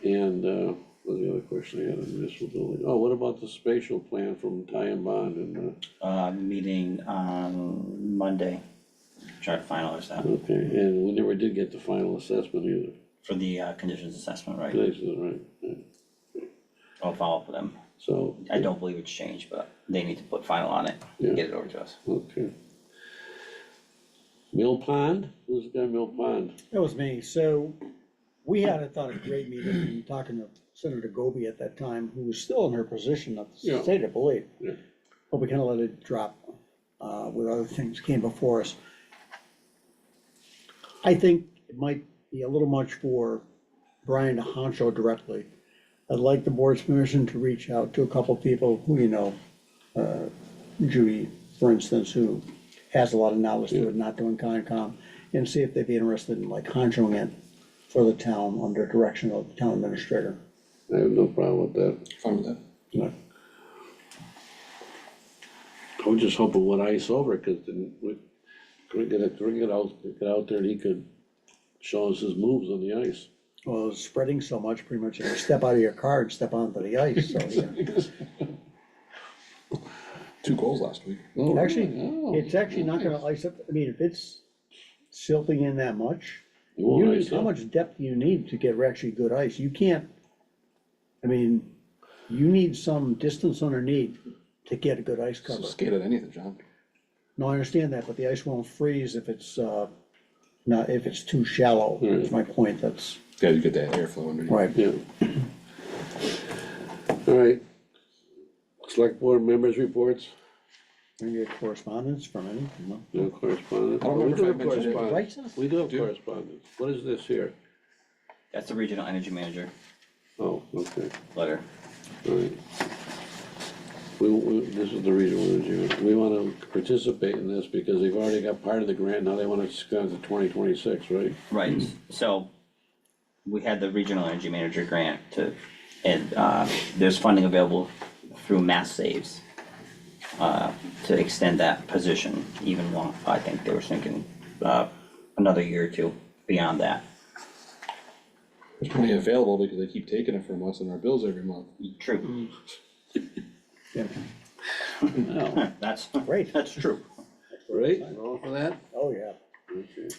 And, what's the other question I had on municipal building? Oh, what about the spatial plan from Ty and Bond and, Meeting on Monday, try to finalize that okay, and we never did get the final assessment either. for the conditions assessment, right? This is right, yeah. I'll follow up with them. So, I don't believe it's changed, but they need to put final on it Yeah. and get it over to us. okay. Mill Pond, who's the guy Mill Pond? That was me. So we had, I thought, a great meeting, talking to Senator Goby at that time, who was still in her position at the Yeah. state, I believe. Yeah. But we kind of let it drop with other things came before us. I think it might be a little much for Brian to honcho directly. I'd like the board's permission to reach out to a couple people who, Judy, for instance, who has a lot of knowledge to it, not doing Concom, and see if they'd be interested in like honchoing it for the town under direction of the town administrator. I have no problem with that. Fine with that. Yeah. I was just hoping with ice over, cause then we could get out there and he could show us his moves on the ice. Well, it's spreading so much, pretty much, if you step out of your car and step onto the ice, so, yeah. 2 goals last week. Oh, Actually, really? Oh, it's actually not gonna ice up, I mean, if it's silting in that much, You won't ice how up. much depth do you need to get actually good ice? You can't, I mean, you need some distance underneath to get a good ice So cover. skate at anything, John. No, I understand that, but the ice won't freeze if it's, not, if it's too shallow, is my point, that's, Gotta get that airflow underneath. right. Yeah. All right. Select board members' reports, Can you get correspondence from any, no? no correspondence. I don't remember We do if I have mentioned it. correspondence. Writes us? We do have Do? correspondence. What is this here? That's the regional energy manager Oh, okay, letter. all right. This is the reason we wanna participate in this because they've already got part of the grant, now they wanna go to 2026, right? Right, so we had the regional energy manager grant and there's funding available through Mass Saves to extend that position even one, I think they were thinking another year or two beyond that. There's plenty available because they keep taking it from us in our bills every month. True, Yeah, No, that's, great, that's true. right, all for that? oh, yeah. Okay.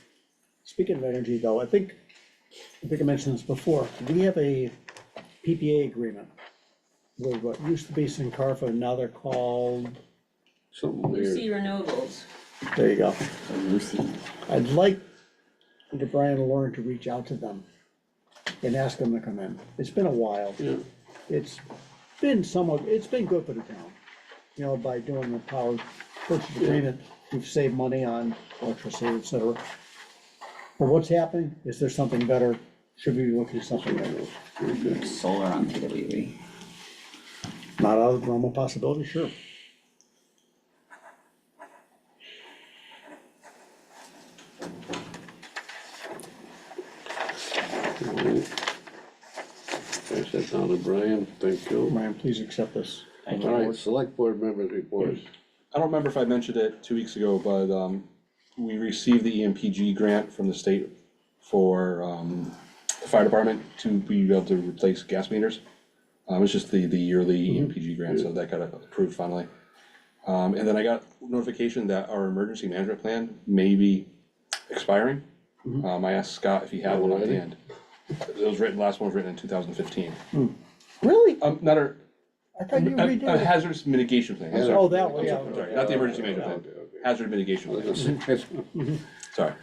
Speaking of energy though, I think I mentioned this before, we have a PPA agreement with what used to be Sincarfa, now they're called, Something Lucy weird. Renewables. there you go. Lucy, I'd like either Brian or Lauren to reach out to them and ask them to come in. It's been a while. Yeah, It's been it's been good for the town. By doing the power purchase agreement, we've saved money on electricity, et cetera. But what's happening? Is there something better? Should we be looking at something better? solar on TWE. Not out of the realm of possibility, sure. all right. Pass that down to Brian, thank you. Brian, please accept this. Thank All you. right, select board members' reports. I don't remember if I mentioned it 2 weeks ago, but we received the EMPG grant from the state for the fire department to be able to replace gas meters. It's just the yearly EMPG grant, so that got approved finally. And then I got notification that our emergency management plan may be expiring. I asked Scott if he had one on Already? hand. Last one was written in 2015. Really? Not a I thought you redid a it. hazardous mitigation plan, I'm sorry. Oh, that one, I'm yeah. sorry, not the emergency management Okay, plan, okay. hazard mitigation plan. Okay. Sorry.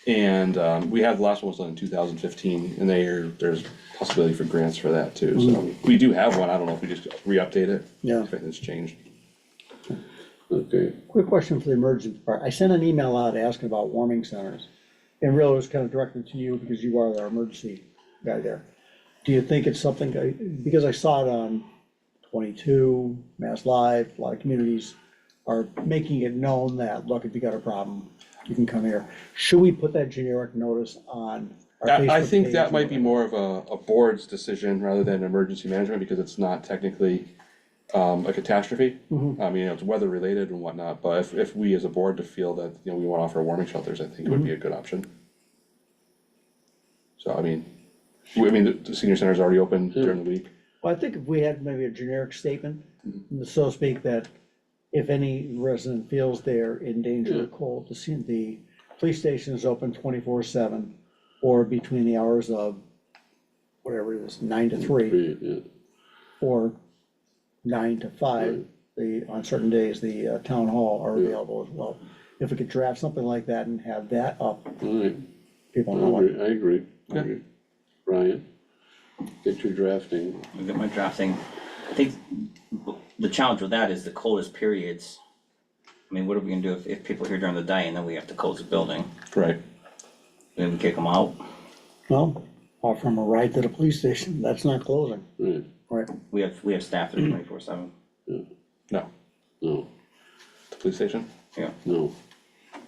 And we had the last one was done in 2015, and there's possibility for grants for that too. So we do have one. I don't know if we just re-update it. Yeah. If it's changed. Okay, Quick question for the emergency part. I sent an email out asking about warming centers. And really it was kind of directed to you because you are our emergency guy there. Do you think it's something, because I saw it on 22, Mass Live, a lot of communities are making it known that, look, if you got a problem, you can come here. Should we put that generic notice on our Facebook I think page that or might be whatever? more of a board's decision rather than emergency management, because it's not technically a catastrophe. I mean, it's weather related and whatnot, but if we as a board to feel that, we wanna offer warming shelters, I think it would be a good option. So, I mean, the senior center's already open during the week. Well, I think if we had maybe a generic statement, so to speak, that if any resident feels they're in danger of cold, the police station is open 24/7, or between the hours of, whatever it is, 9 to 3, Yeah, or 9 to 5, on certain days, the town hall are available as well. If we could draft something like that and have that up, all right, people know it. I agree. Brian, get your drafting. I've got my drafting. I think the challenge with that is the coldest periods. I mean, what are we gonna do if people are here during the day and then we have to close the building? Right. Then we kick them out? Well, offer them a ride to the police station, that's not closing, Right, right? We have staff there 24/7. No, no, the police station, Yeah. no,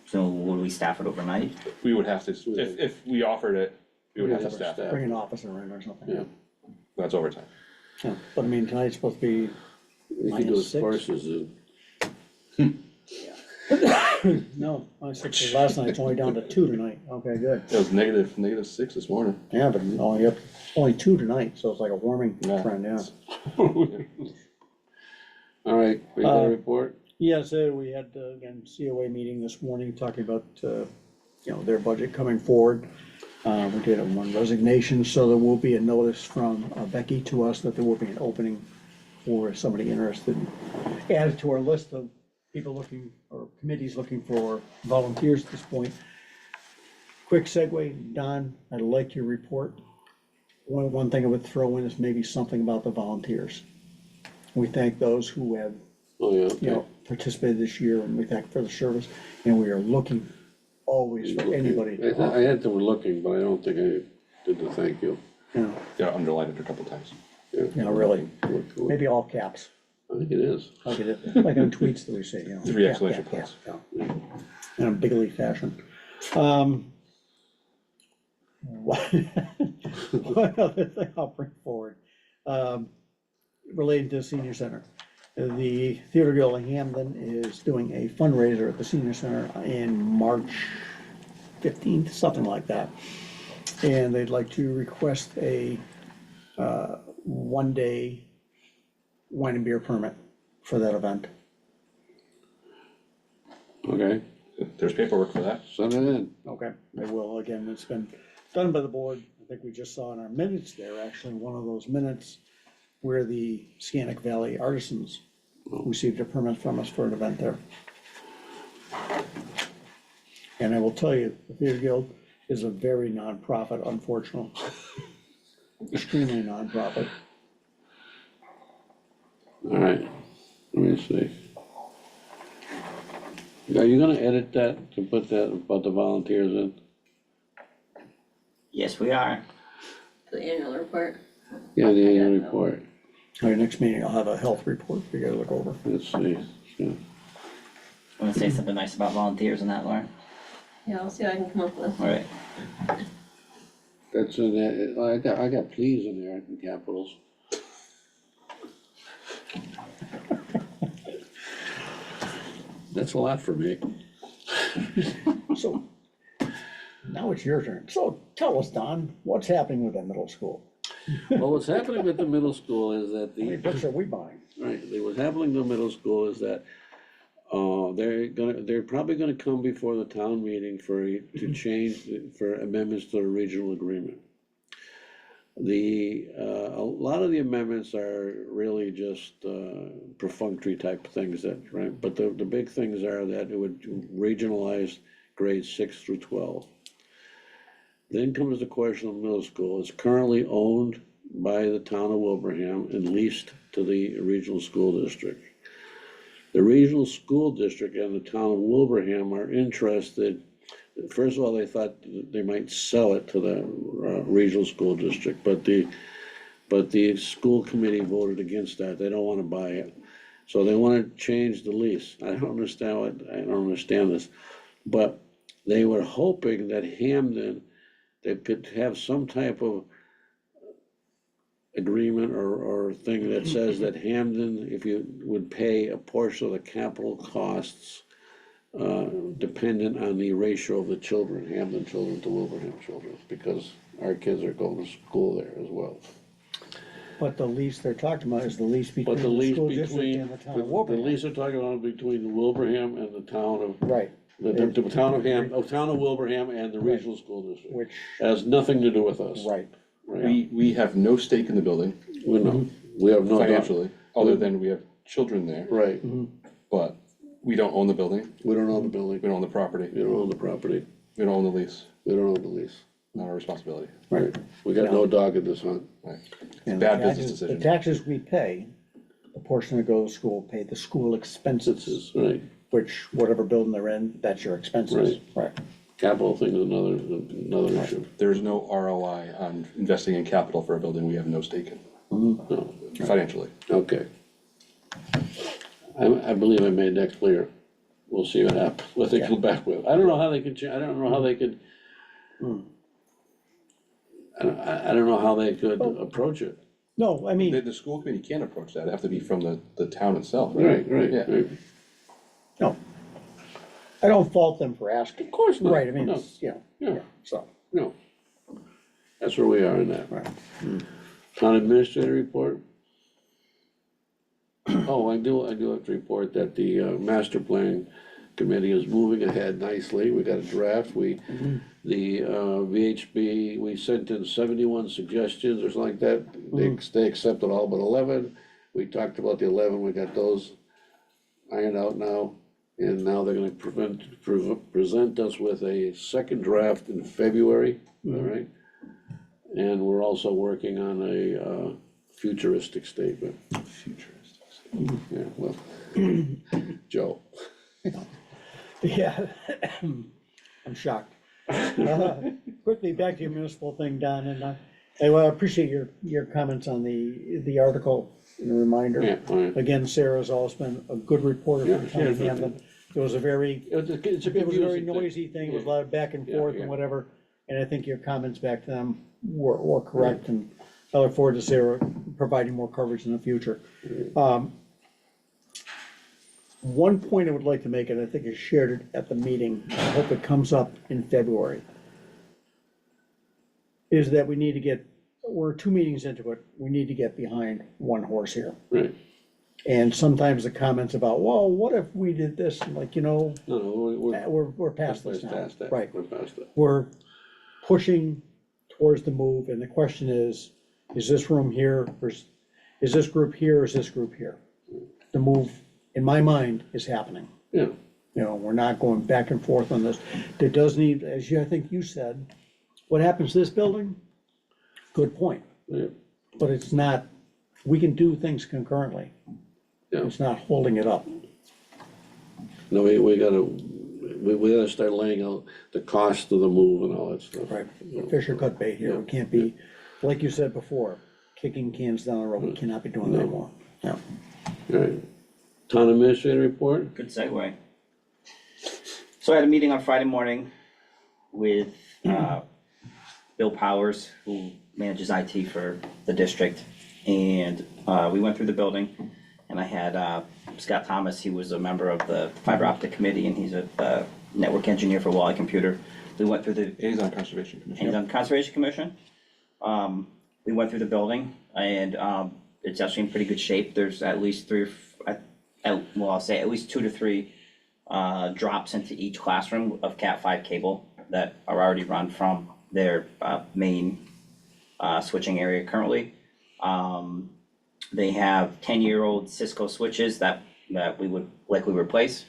So would we staff it overnight? we would have to, if we offered it, we would have to staff it, Bring an officer in or something, yeah. that's overtime. Yeah, but I mean, tonight's supposed to be we can do -6. courses, No, I said so last night, it's only down to 2 tonight, okay, good. It was -6 this morning. Yeah, but only 2 tonight, so it's like a warming Yeah. trend, yeah. all right, we got a report? Yeah, so we had, again, COA meeting this morning, talking about, their budget coming forward. We did have one resignation, so there will be a notice from Becky to us that there will be an opening for somebody interested. Added to our list of people looking, or committees looking for volunteers at this point. Quick segue, Don, I like your report. One thing I would throw in is maybe something about the volunteers. We thank those who have, Oh, yeah, okay. participated this year, and we thank for the service, and we are looking always for anybody I to, had them looking, but I don't think I did the thank you. Yeah, underlined it a couple times. really, maybe all caps, I think it is. like it, like on tweets that we say, 3 cap, exclamation cap, points. cap, yeah. In a bigly fashion. One other thing I'll bring forward, related to the senior center. The Theater Guild of Hampden is doing a fundraiser at the senior center in March 15th, something like that. And they'd like to request a one-day wine and beer permit for that event. Okay, There's paperwork for that. send it in. Okay, they will, again, it's been done by the board. I think we just saw in our minutes there, actually, one of those minutes where the Scannick Valley Artisans received a permit from us for an event there. And I will tell you, the Theater Guild is a very nonprofit, unfortunately. Extremely nonprofit. All right, let me see. Are you gonna edit that, to put that about the volunteers in? Yes, we are. The annual report. Yeah, the annual report, Our next meeting, I'll have a health report for you to look over. let's see. Yeah. Wanna say something nice about volunteers in that, Lauren? Yeah, I'll see what I can come up with. All right. That's in there, I got please in there in capitals. That's a lot for me. So, now it's your turn. So tell us, Don, what's happening with that middle school? Well, what's happening with the middle school is that How many books are we buying? right, what's happening in the middle school is that, they're probably gonna come before the town meeting to change, for amendments to the regional agreement. A lot of the amendments are really just, perfunctory type things that, right, but the big things are that it would regionalize grades 6 through 12. Then comes the question of middle school. It's currently owned by the town of Wilbraham and leased to the regional school district. The regional school district and the town of Wilbraham are interested. First of all, they thought they might sell it to the regional school district, but but the school committee voted against that, they don't wanna buy it. So they wanna change the lease, I don't understand this, but they were hoping that Hampden, they could have some type of agreement or thing that says that Hampden, if you would pay a portion of the capital costs, dependent on the ratio of the children, Hampden children to Wilbraham children, because our kids are going to school there as well. But the lease they're talking about is the lease between But the the lease school district between, and the town the of Wilbraham. lease they're talking about between Wilbraham and the town of, Right, the town of town of Wilbraham and the regional school district. which, Has nothing to do with us. right, Right, We have no stake in the building we know, we have no doubt. financially, other than we have children there, Right, but we don't own the building, we don't own the we building, don't own the property, we don't own the property, we don't own the lease, we don't own the lease, not our responsibility. right, we got no dog in this hunt. Right. It's a and bad the business taxes, the decision. taxes we pay, the portion that goes to school, pay the school expenses, Right, which, whatever building they're in, that's your expenses, right? capital thing is another issue. There's no ROI on investing in capital for a building we have no stake in, No, financially. okay. I believe I made that clear. We'll see what happens, what they come back with. I don't know how they could, I don't know how they could. I don't know how they could approach it. No, I mean, The school committee can't approach that, it'd have to be from the town itself, Right, Yeah. right. no. I don't fault them for asking. Of course not. Right, I mean, No. it's, you know, Yeah, so, no. That's where we are in that. right. Town administrator report? Oh, I do have to report that the master plan committee is moving ahead nicely, we got a draft, the VHB, we sent in 71 suggestions or something like that. They accepted all but 11, we talked about the 11, we got those ironed out now. And now they're gonna present us with a second draft in February, all right? And we're also working on a futuristic statement. Futuristic. Yeah, well, Joe. Yeah, I'm shocked. Quickly, back to your municipal thing, Don, and I appreciate your comments on the article and the reminder. Yeah, all right. Again, Sarah's always been a good reporter for the town of Yeah, Hampden. It was a very, It's a it was a very confusing thing. noisy thing, it was a lot of back and Yeah, forth yeah. and whatever, and I think your comments back to them were correct, and I look forward to Sarah providing more coverage in the future. One point I would like to make, and I think I shared it at the meeting, I hope it comes up in February, is that we need to get, we're 2 meetings into it, we need to get behind one horse here. Right, And sometimes the comments about, well, what if we did this, I'm like, no, we're past this now. past that, Right, we're past that. we're pushing towards the move, and the question is this room here, or is this group here, or is this group here? The move, in my mind, is happening. Yeah, You know, we're not going back and forth on this. There does need, as I think you said, what happens to this building? Good point, yeah, but it's not, we can do things concurrently. yeah. It's not holding it up. No, we gotta start laying out the cost of the move and all that stuff. Right, Fisher cut bait here, we can't be, like you said before, kicking cans down the road, we cannot be doing that anymore. Yeah. All right, town administrator report? Good segue. So I had a meeting on Friday morning with Bill Powers, who manages IT for the district. And we went through the building, and I had Scott Thomas, he was a member of the fiber optic committee, and he's a network engineer for Wally Computer. We went through the, And he's on Conservation Commission. he's on Conservation Commission. We went through the building, and it's actually in pretty good shape. There's at least I'll say at least 2 to 3 drops into each classroom of Cat5 cable that are already run from their main switching area currently. They have 10-year-old Cisco switches that we would likely replace.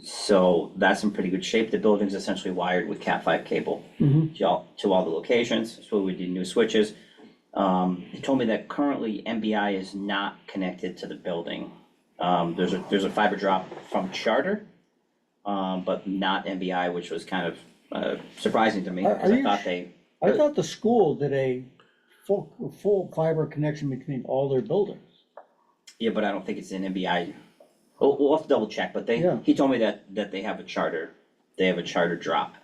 So that's in pretty good shape. The building's essentially wired with Cat5 cable to all the locations, so we did new switches. He told me that currently MBI is not connected to the building. There's a fiber drop from Charter, but not MBI, which was kind of surprising to me, because I thought I thought the school did a full fiber connection between all their buildings. Yeah, but I don't think it's an MBI. We'll have to double check, but Yeah. he told me that they have a charter drop.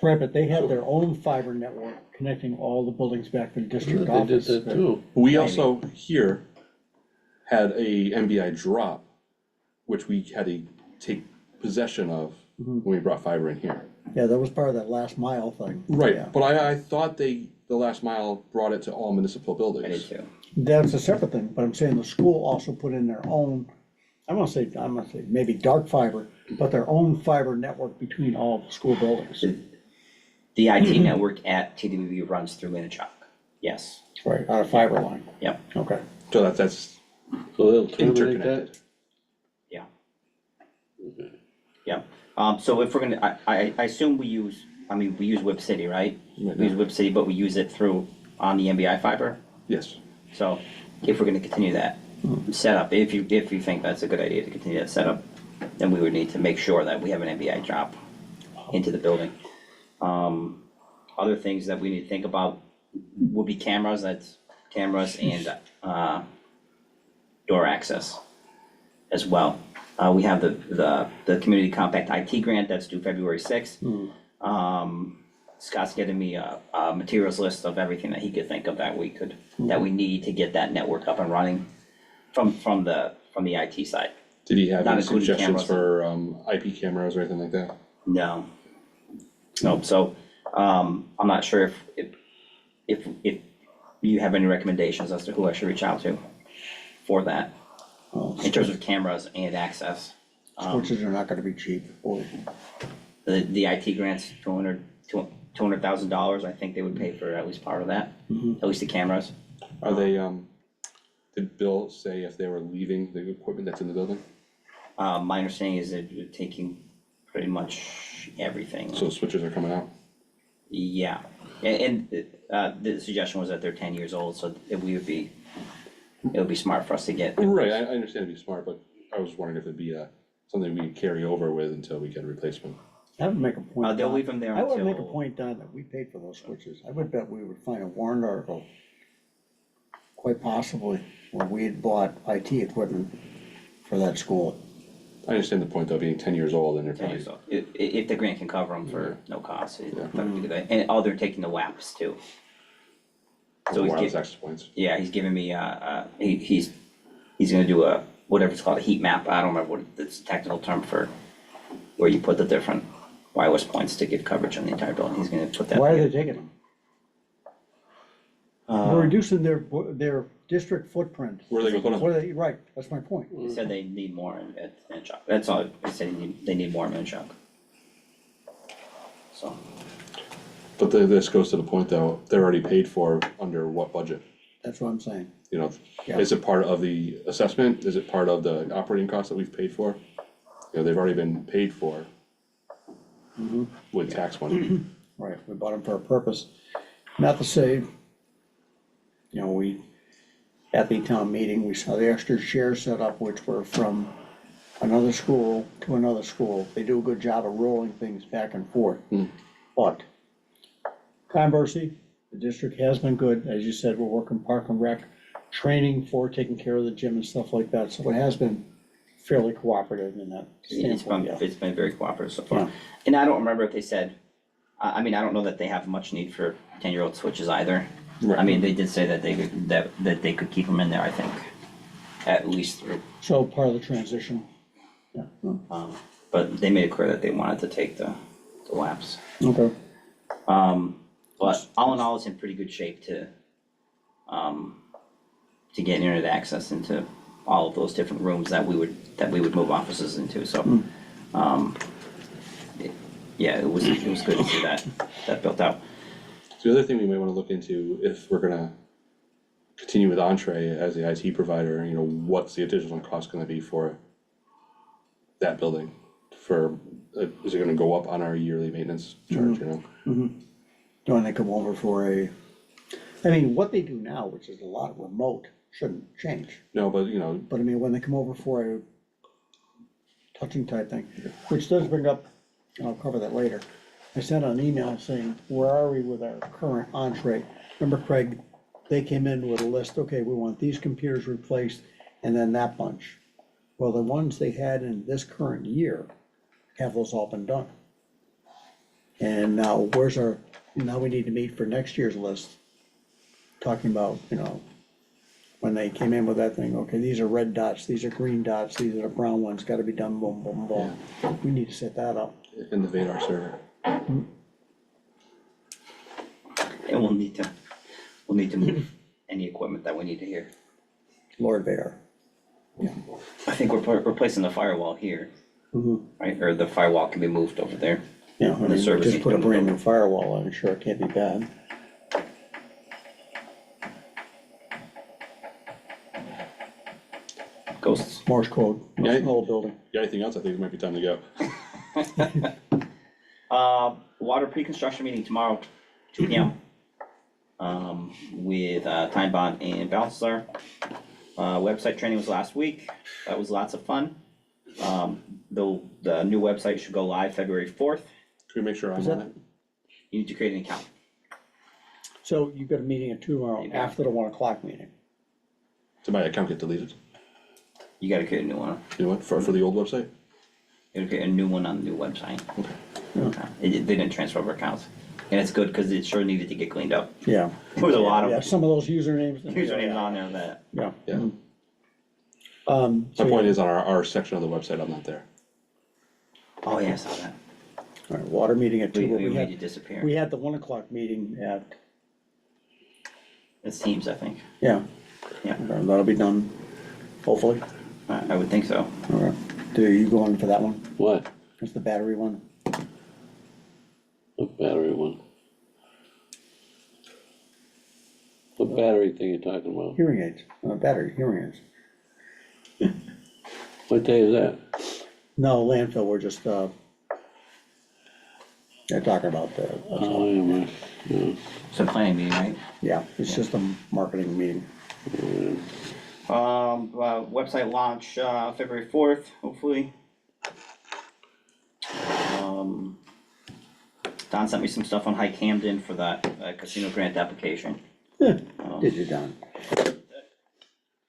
Right, but they have their own fiber network connecting all the buildings back to the district They did office. that too. We also here had a MBI drop, which we had to take possession of when we brought fiber in here. Yeah, that was part of that last mile thing. Yeah. Right, but I thought the last mile brought it to all municipal I buildings. did too. That's a separate thing, but I'm saying the school also put in their own, I'm gonna say maybe dark fiber, but their own fiber network between all the school buildings. The IT network at TWB runs through Minichog. Yes, Right, on a fiber line. yep, Okay. So that's So they'll terminate that? interconnected. yeah. Yeah, so if we're gonna, I assume we use Whip City, right? Right We use now. Whip City, but we use it on the MBI fiber. Yes. So if we're gonna continue that setup, if you think that's a good idea to continue that setup, then we would need to make sure that we have an MBI drop into the building. Other things that we need to think about would be cameras and door access as well. We have the community compact IT grant that's due February 6th. Scott's getting me a materials list of everything that he could think of that we need to get that network up and running from the IT side. Did he have Not any including suggestions cameras. for IP cameras or anything like that? No. No, so, I'm not sure if you have any recommendations as to who I should reach out to for that, in terms of cameras and access. Switches are not gonna be cheap, boy. The IT grants, $200,000, I think they would pay for at least part of that, at least the cameras. Are they, did Bill say if they were leaving the equipment that's in the building? My understanding is that you're taking pretty much everything. So switches are coming out? Yeah, and the suggestion was that they're 10 years old, so it would be smart for us to get. Right, I understand it'd be smart, but I was wondering if it'd be something we could carry over with until we get a replacement. I would make a point. They'll Don. leave them there I would make a until- point, Don, that we paid for those switches. I would bet we would find a warrant article, quite possibly, where we had bought IT equipment for that school. I understand the point though, being 10 years old and they're probably, So if the grant can cover them for no cost, that would be good. And they're taking the WAPs too. So he's wireless giving, access points. yeah, he's giving me, he's gonna do whatever it's called, a heat map. I don't remember what it's a technical term for where you put the different wireless points to give coverage on the entire building. He's gonna put that. Why are they together. taking them? We're reducing their district footprint. Where are they gonna put them? What are they, right, that's my point. He said they need more at Minichog. That's all, he said they need more at Minichog. So, But this goes to the point though, they're already paid for under what budget? That's what I'm saying. You know, Yeah. is it part of the assessment? Is it part of the operating costs that we've paid for? You know, they've already been paid for with tax money. Right, we bought them for a purpose. Not to say, you know, at the town meeting, we saw the extra chairs set up, which were from another school to another school. They do a good job of rolling things back and forth. But conversely, the district has been good. As you said, we're working Park and Rec, training for taking care of the gym and stuff like that. So it has been fairly cooperative in that standpoint, yeah. it's been very cooperative so far. Yeah. And I don't remember if they said, I mean, I don't know that they have much need for 10-year-old switches either. Right. I mean, they did say that they could keep them in there, I think, at least through. So part of the transition, yeah, But they made it clear that they wanted to take the laps. okay. But all in all, it's in pretty good shape to get internet access into all of those different rooms that we would move offices into, so. Yeah, it was good to see that built out. So the other thing we might wanna look into, if we're gonna continue with Entree as the IT provider, you know, what's the additional cost gonna be for that building? Is it gonna go up on our yearly maintenance charge, you know? Don't they come over for I mean, what they do now, which is a lot remote, shouldn't change. No, but you know, But I mean, when they come over for a touching type thing, which does bring up, and I'll cover that later, I sent an email saying, where are we with our current entree? Remember, Craig, they came in with a list, okay, we want these computers replaced, and then that bunch. Well, the ones they had in this current year, have those all been done? And now, now we need to meet for next year's list, talking about, when they came in with that thing, okay, these are red dots, these are green dots, these are the brown ones, gotta be done, boom, boom, boom. We need to set that up. In the Vadar server. And we'll need to move any equipment that we need to hear. Lord Vader. I think we're replacing the firewall here, right? Or the firewall can be moved over there. Yeah, I mean, service just put a needs to be brand new moved firewall on, sure, it can't be bad. Ghosts. Morse code, Yeah. the whole building. Got anything else? I think it might be time to go. Water pre-construction meeting tomorrow, 2 P.M. With Time Bond and Balthazar. Website training was last week. That was lots of fun. The new website should go live February 4th. Can we make sure I'm Is on that- it? You need to create an account. So you've got a meeting at 2 tomorrow, Yeah. after the 1 o'clock meeting. Did my account get deleted? You gotta create a new one. You know what, for the old website? You gotta create a new one on the new website. They didn't transfer over accounts. And it's good because it sure needed to get cleaned up. Yeah. There was a lot Yeah, of some of those usernames. usernames on there that, Yeah. Yeah. Mhm. My So, point yeah. is, on our section of the website, I'm not there. oh yeah, I saw that. All right, water meeting at 2, but We we made you had, disappear. we had the 1 o'clock meeting at, It's Teams, I think. yeah. Yeah. That'll be done, hopefully. I would think so. All right. Do you going for that one? What? It's the battery one? What battery one? What battery thing you talking about? Hearing aids, battery, hearing aids. What day is that? No, landfill, we're just, they're talking about the, Oh, yeah, yeah. It's a planning meeting, right? yeah, it's just a marketing meeting. Website launch, February 4th, hopefully. Don sent me some stuff on Hike Hampden for that casino grant application. Did you, Don?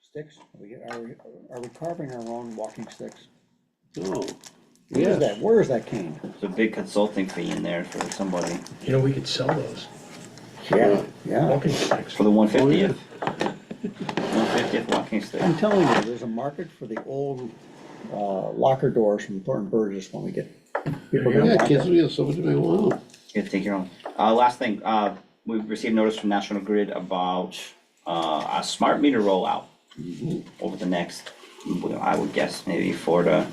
Sticks? Are we carving our own walking sticks? Oh, Where's yes. that, where is that cane? There's a big consulting fee in there for somebody, We could sell those, Yeah. walking sticks. for the 150th. 150th walking stick. I'm telling you, there's a market for the old, locker doors from Thornton Burgess when we get. People Yeah, gonna want kids, that. we have so much to make, wow. You have to take your own. Last thing, we've received notice from National Grid about, a smart meter rollout over the next, I would guess, maybe 4 to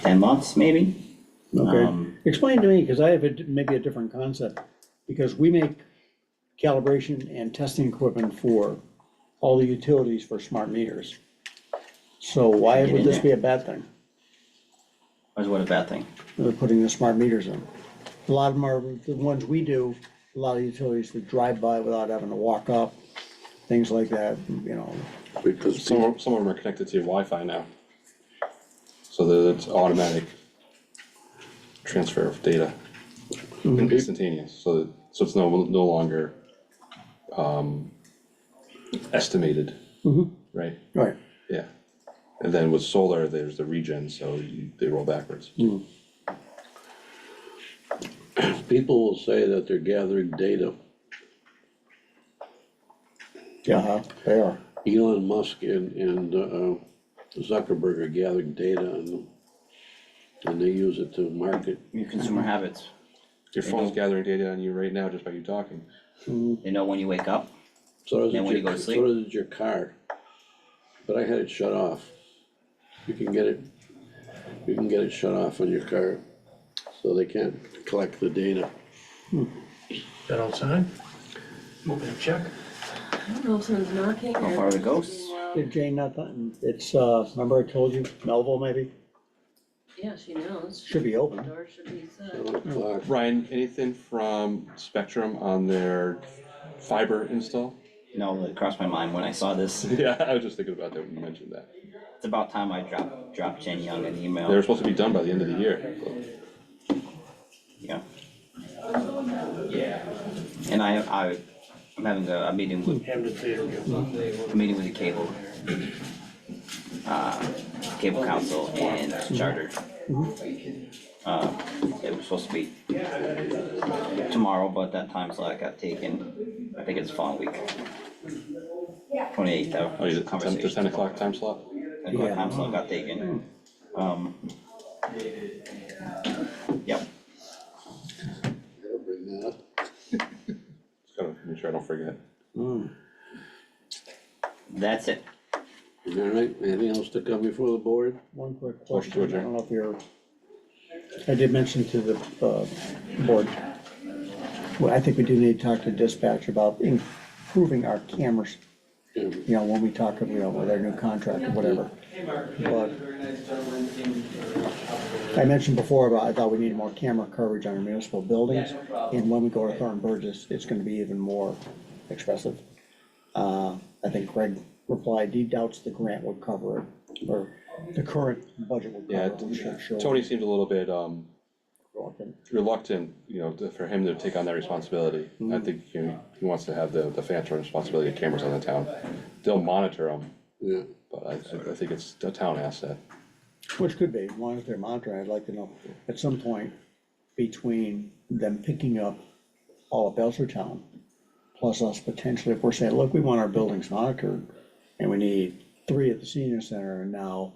10 months, maybe. Okay, explain to me, because I have maybe a different concept, because we make calibration and testing equipment for all the utilities for smart meters. So why Get would in this there. be a bad thing? That's what a bad thing. They're putting the smart meters in. A lot of them are, the ones we do, a lot of utilities that drive by without having to walk up, things like that, Because Some of them are connected to your Wi-Fi now. So that it's automatic transfer of data, instantaneous, so it's no longer, estimated, right? right, Yeah. And then with solar, there's the regen, so they roll backwards. people will say that they're gathering data. yeah, they are. Elon Musk and Zuckerberg are gathering data and they use it to market. Your consumer habits. Your phone's gathering data on you right now just by you talking. They know when you wake up. So does And when you go to so sleep? does your car. But I had it shut off. You can get it shut off on your car, so they can't collect the data. That outside? Moving a check. I don't know if someone's knocking How or. far are the ghosts? Did Jane not, it's, remember I told you, Melville maybe, Yeah, she knows. should be open. Door should be set. 7 o'clock. Ryan, anything from Spectrum on their fiber install? No, it crossed my mind when I saw this. Yeah, I was just thinking about that when you mentioned that. It's about time I dropped Jenny on an They email. were supposed to be done by the end of the year. Yeah. And I'm having a meeting with, Hampden Theater Guild. a meeting with the cable council and charter. It was supposed to be tomorrow, but that time slot got taken, I think it's the following week. 28th, that Oh, is was it the 10 to conversation. 10 o'clock time slot? Time slot got taken. Yep, I'll bring that up. Just gotta make sure I don't forget. that's it. All right, anything else to come before the board? One quick Motion to question, I adjourn. don't know if you're, I did mention to the, board, well, I think we do need to talk to dispatch about improving our cameras. Yeah. You know, when we talk, with our new contract or whatever. But I mentioned before about, I thought we needed more camera coverage on our municipal buildings, and when we go to Thornton Burgess, it's gonna be even more expensive. I think Greg replied, he doubts the grant would cover it, or the current budget would Yeah, cover it. We should show Tony seemed a little bit reluctant. reluctant, for him to take on that responsibility. I think, he wants to have the phantom responsibility of cameras on the town. They'll monitor them, Yeah, but I think it's a town asset. Which could be, as long as they're monitoring, I'd like to know, at some point, between them picking up all of Belchertown, plus us potentially, if we're saying, look, we want our buildings monitored, and we need 3 at the senior center, and now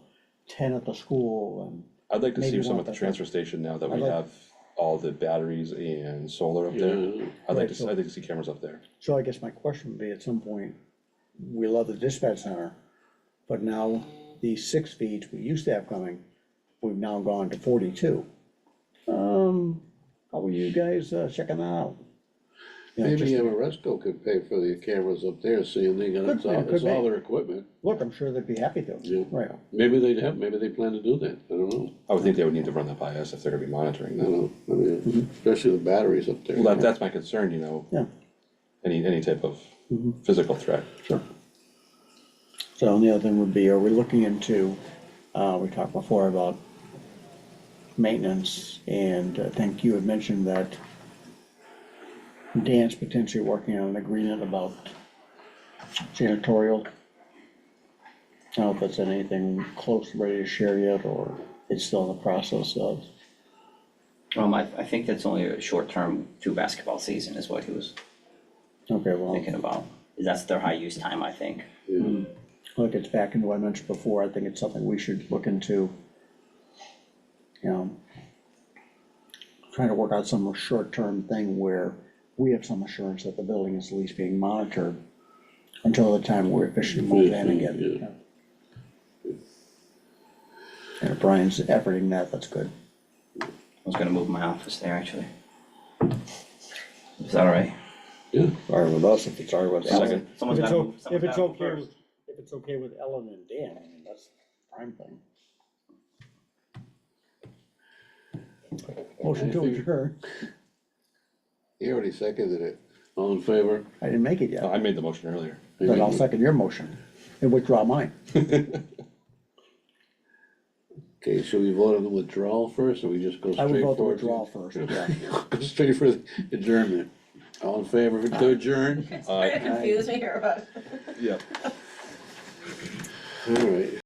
10 at the school, and I'd like to see Maybe some one at the at the- transfer station now that we I'd like- have all the batteries and solar up there. yeah, I'd Right, like to see cameras up there. so I guess my question would be, at some point, we love the dispatch center, but now these 6 feeds we used to have coming, we've now gone to 42. How are you guys checking that out? You know, maybe just- Amoresco could pay for the cameras up there, seeing they got, Could it's be, all, could it's all be. their equipment. Look, I'm sure they'd be happy to. Yeah. Right. Maybe maybe they plan to do that, I don't know, I would think they would need to run that by us if they're gonna be monitoring I that. don't know, I mean, especially the batteries up there. Well, that's my concern, Yeah. any type of physical threat. Sure. So, and the other thing would be, are we looking into, we talked before about maintenance, and I think you had mentioned that Dan's potentially working on an agreement about janitorial. I don't know if that's anything close, ready to share yet, or it's still in the process of, I think that's only a short-term 2 basketball season is what he was okay, well, thinking about. That's their high use time, I think. Yeah. look, it's back into what I mentioned before, I think it's something we should look into. Trying to work out some short-term thing where we have some assurance that the building is at least being monitored until the time we're officially moved in again. And if Brian's efforting that, that's good. I was gonna move my office there, actually. Is that all right? Yeah, All right with us, if it's all right with Ellen. Second. Someone's If it's gotta o- move- If someone's it's gotta move okay, first. if it's okay with Ellen and Dan, I mean, that's the prime thing. Motion to adjourn, he already seconded it, all in favor? I didn't make it yet, I made the motion earlier. then I'll second your motion and withdraw mine. Okay, should we vote on the withdrawal first, or we just go I would straight vote the for? withdrawal first, yeah. Go straight for the adjournment, all in favor to adjourn? It's trying to confuse me here, but. Yep. All right.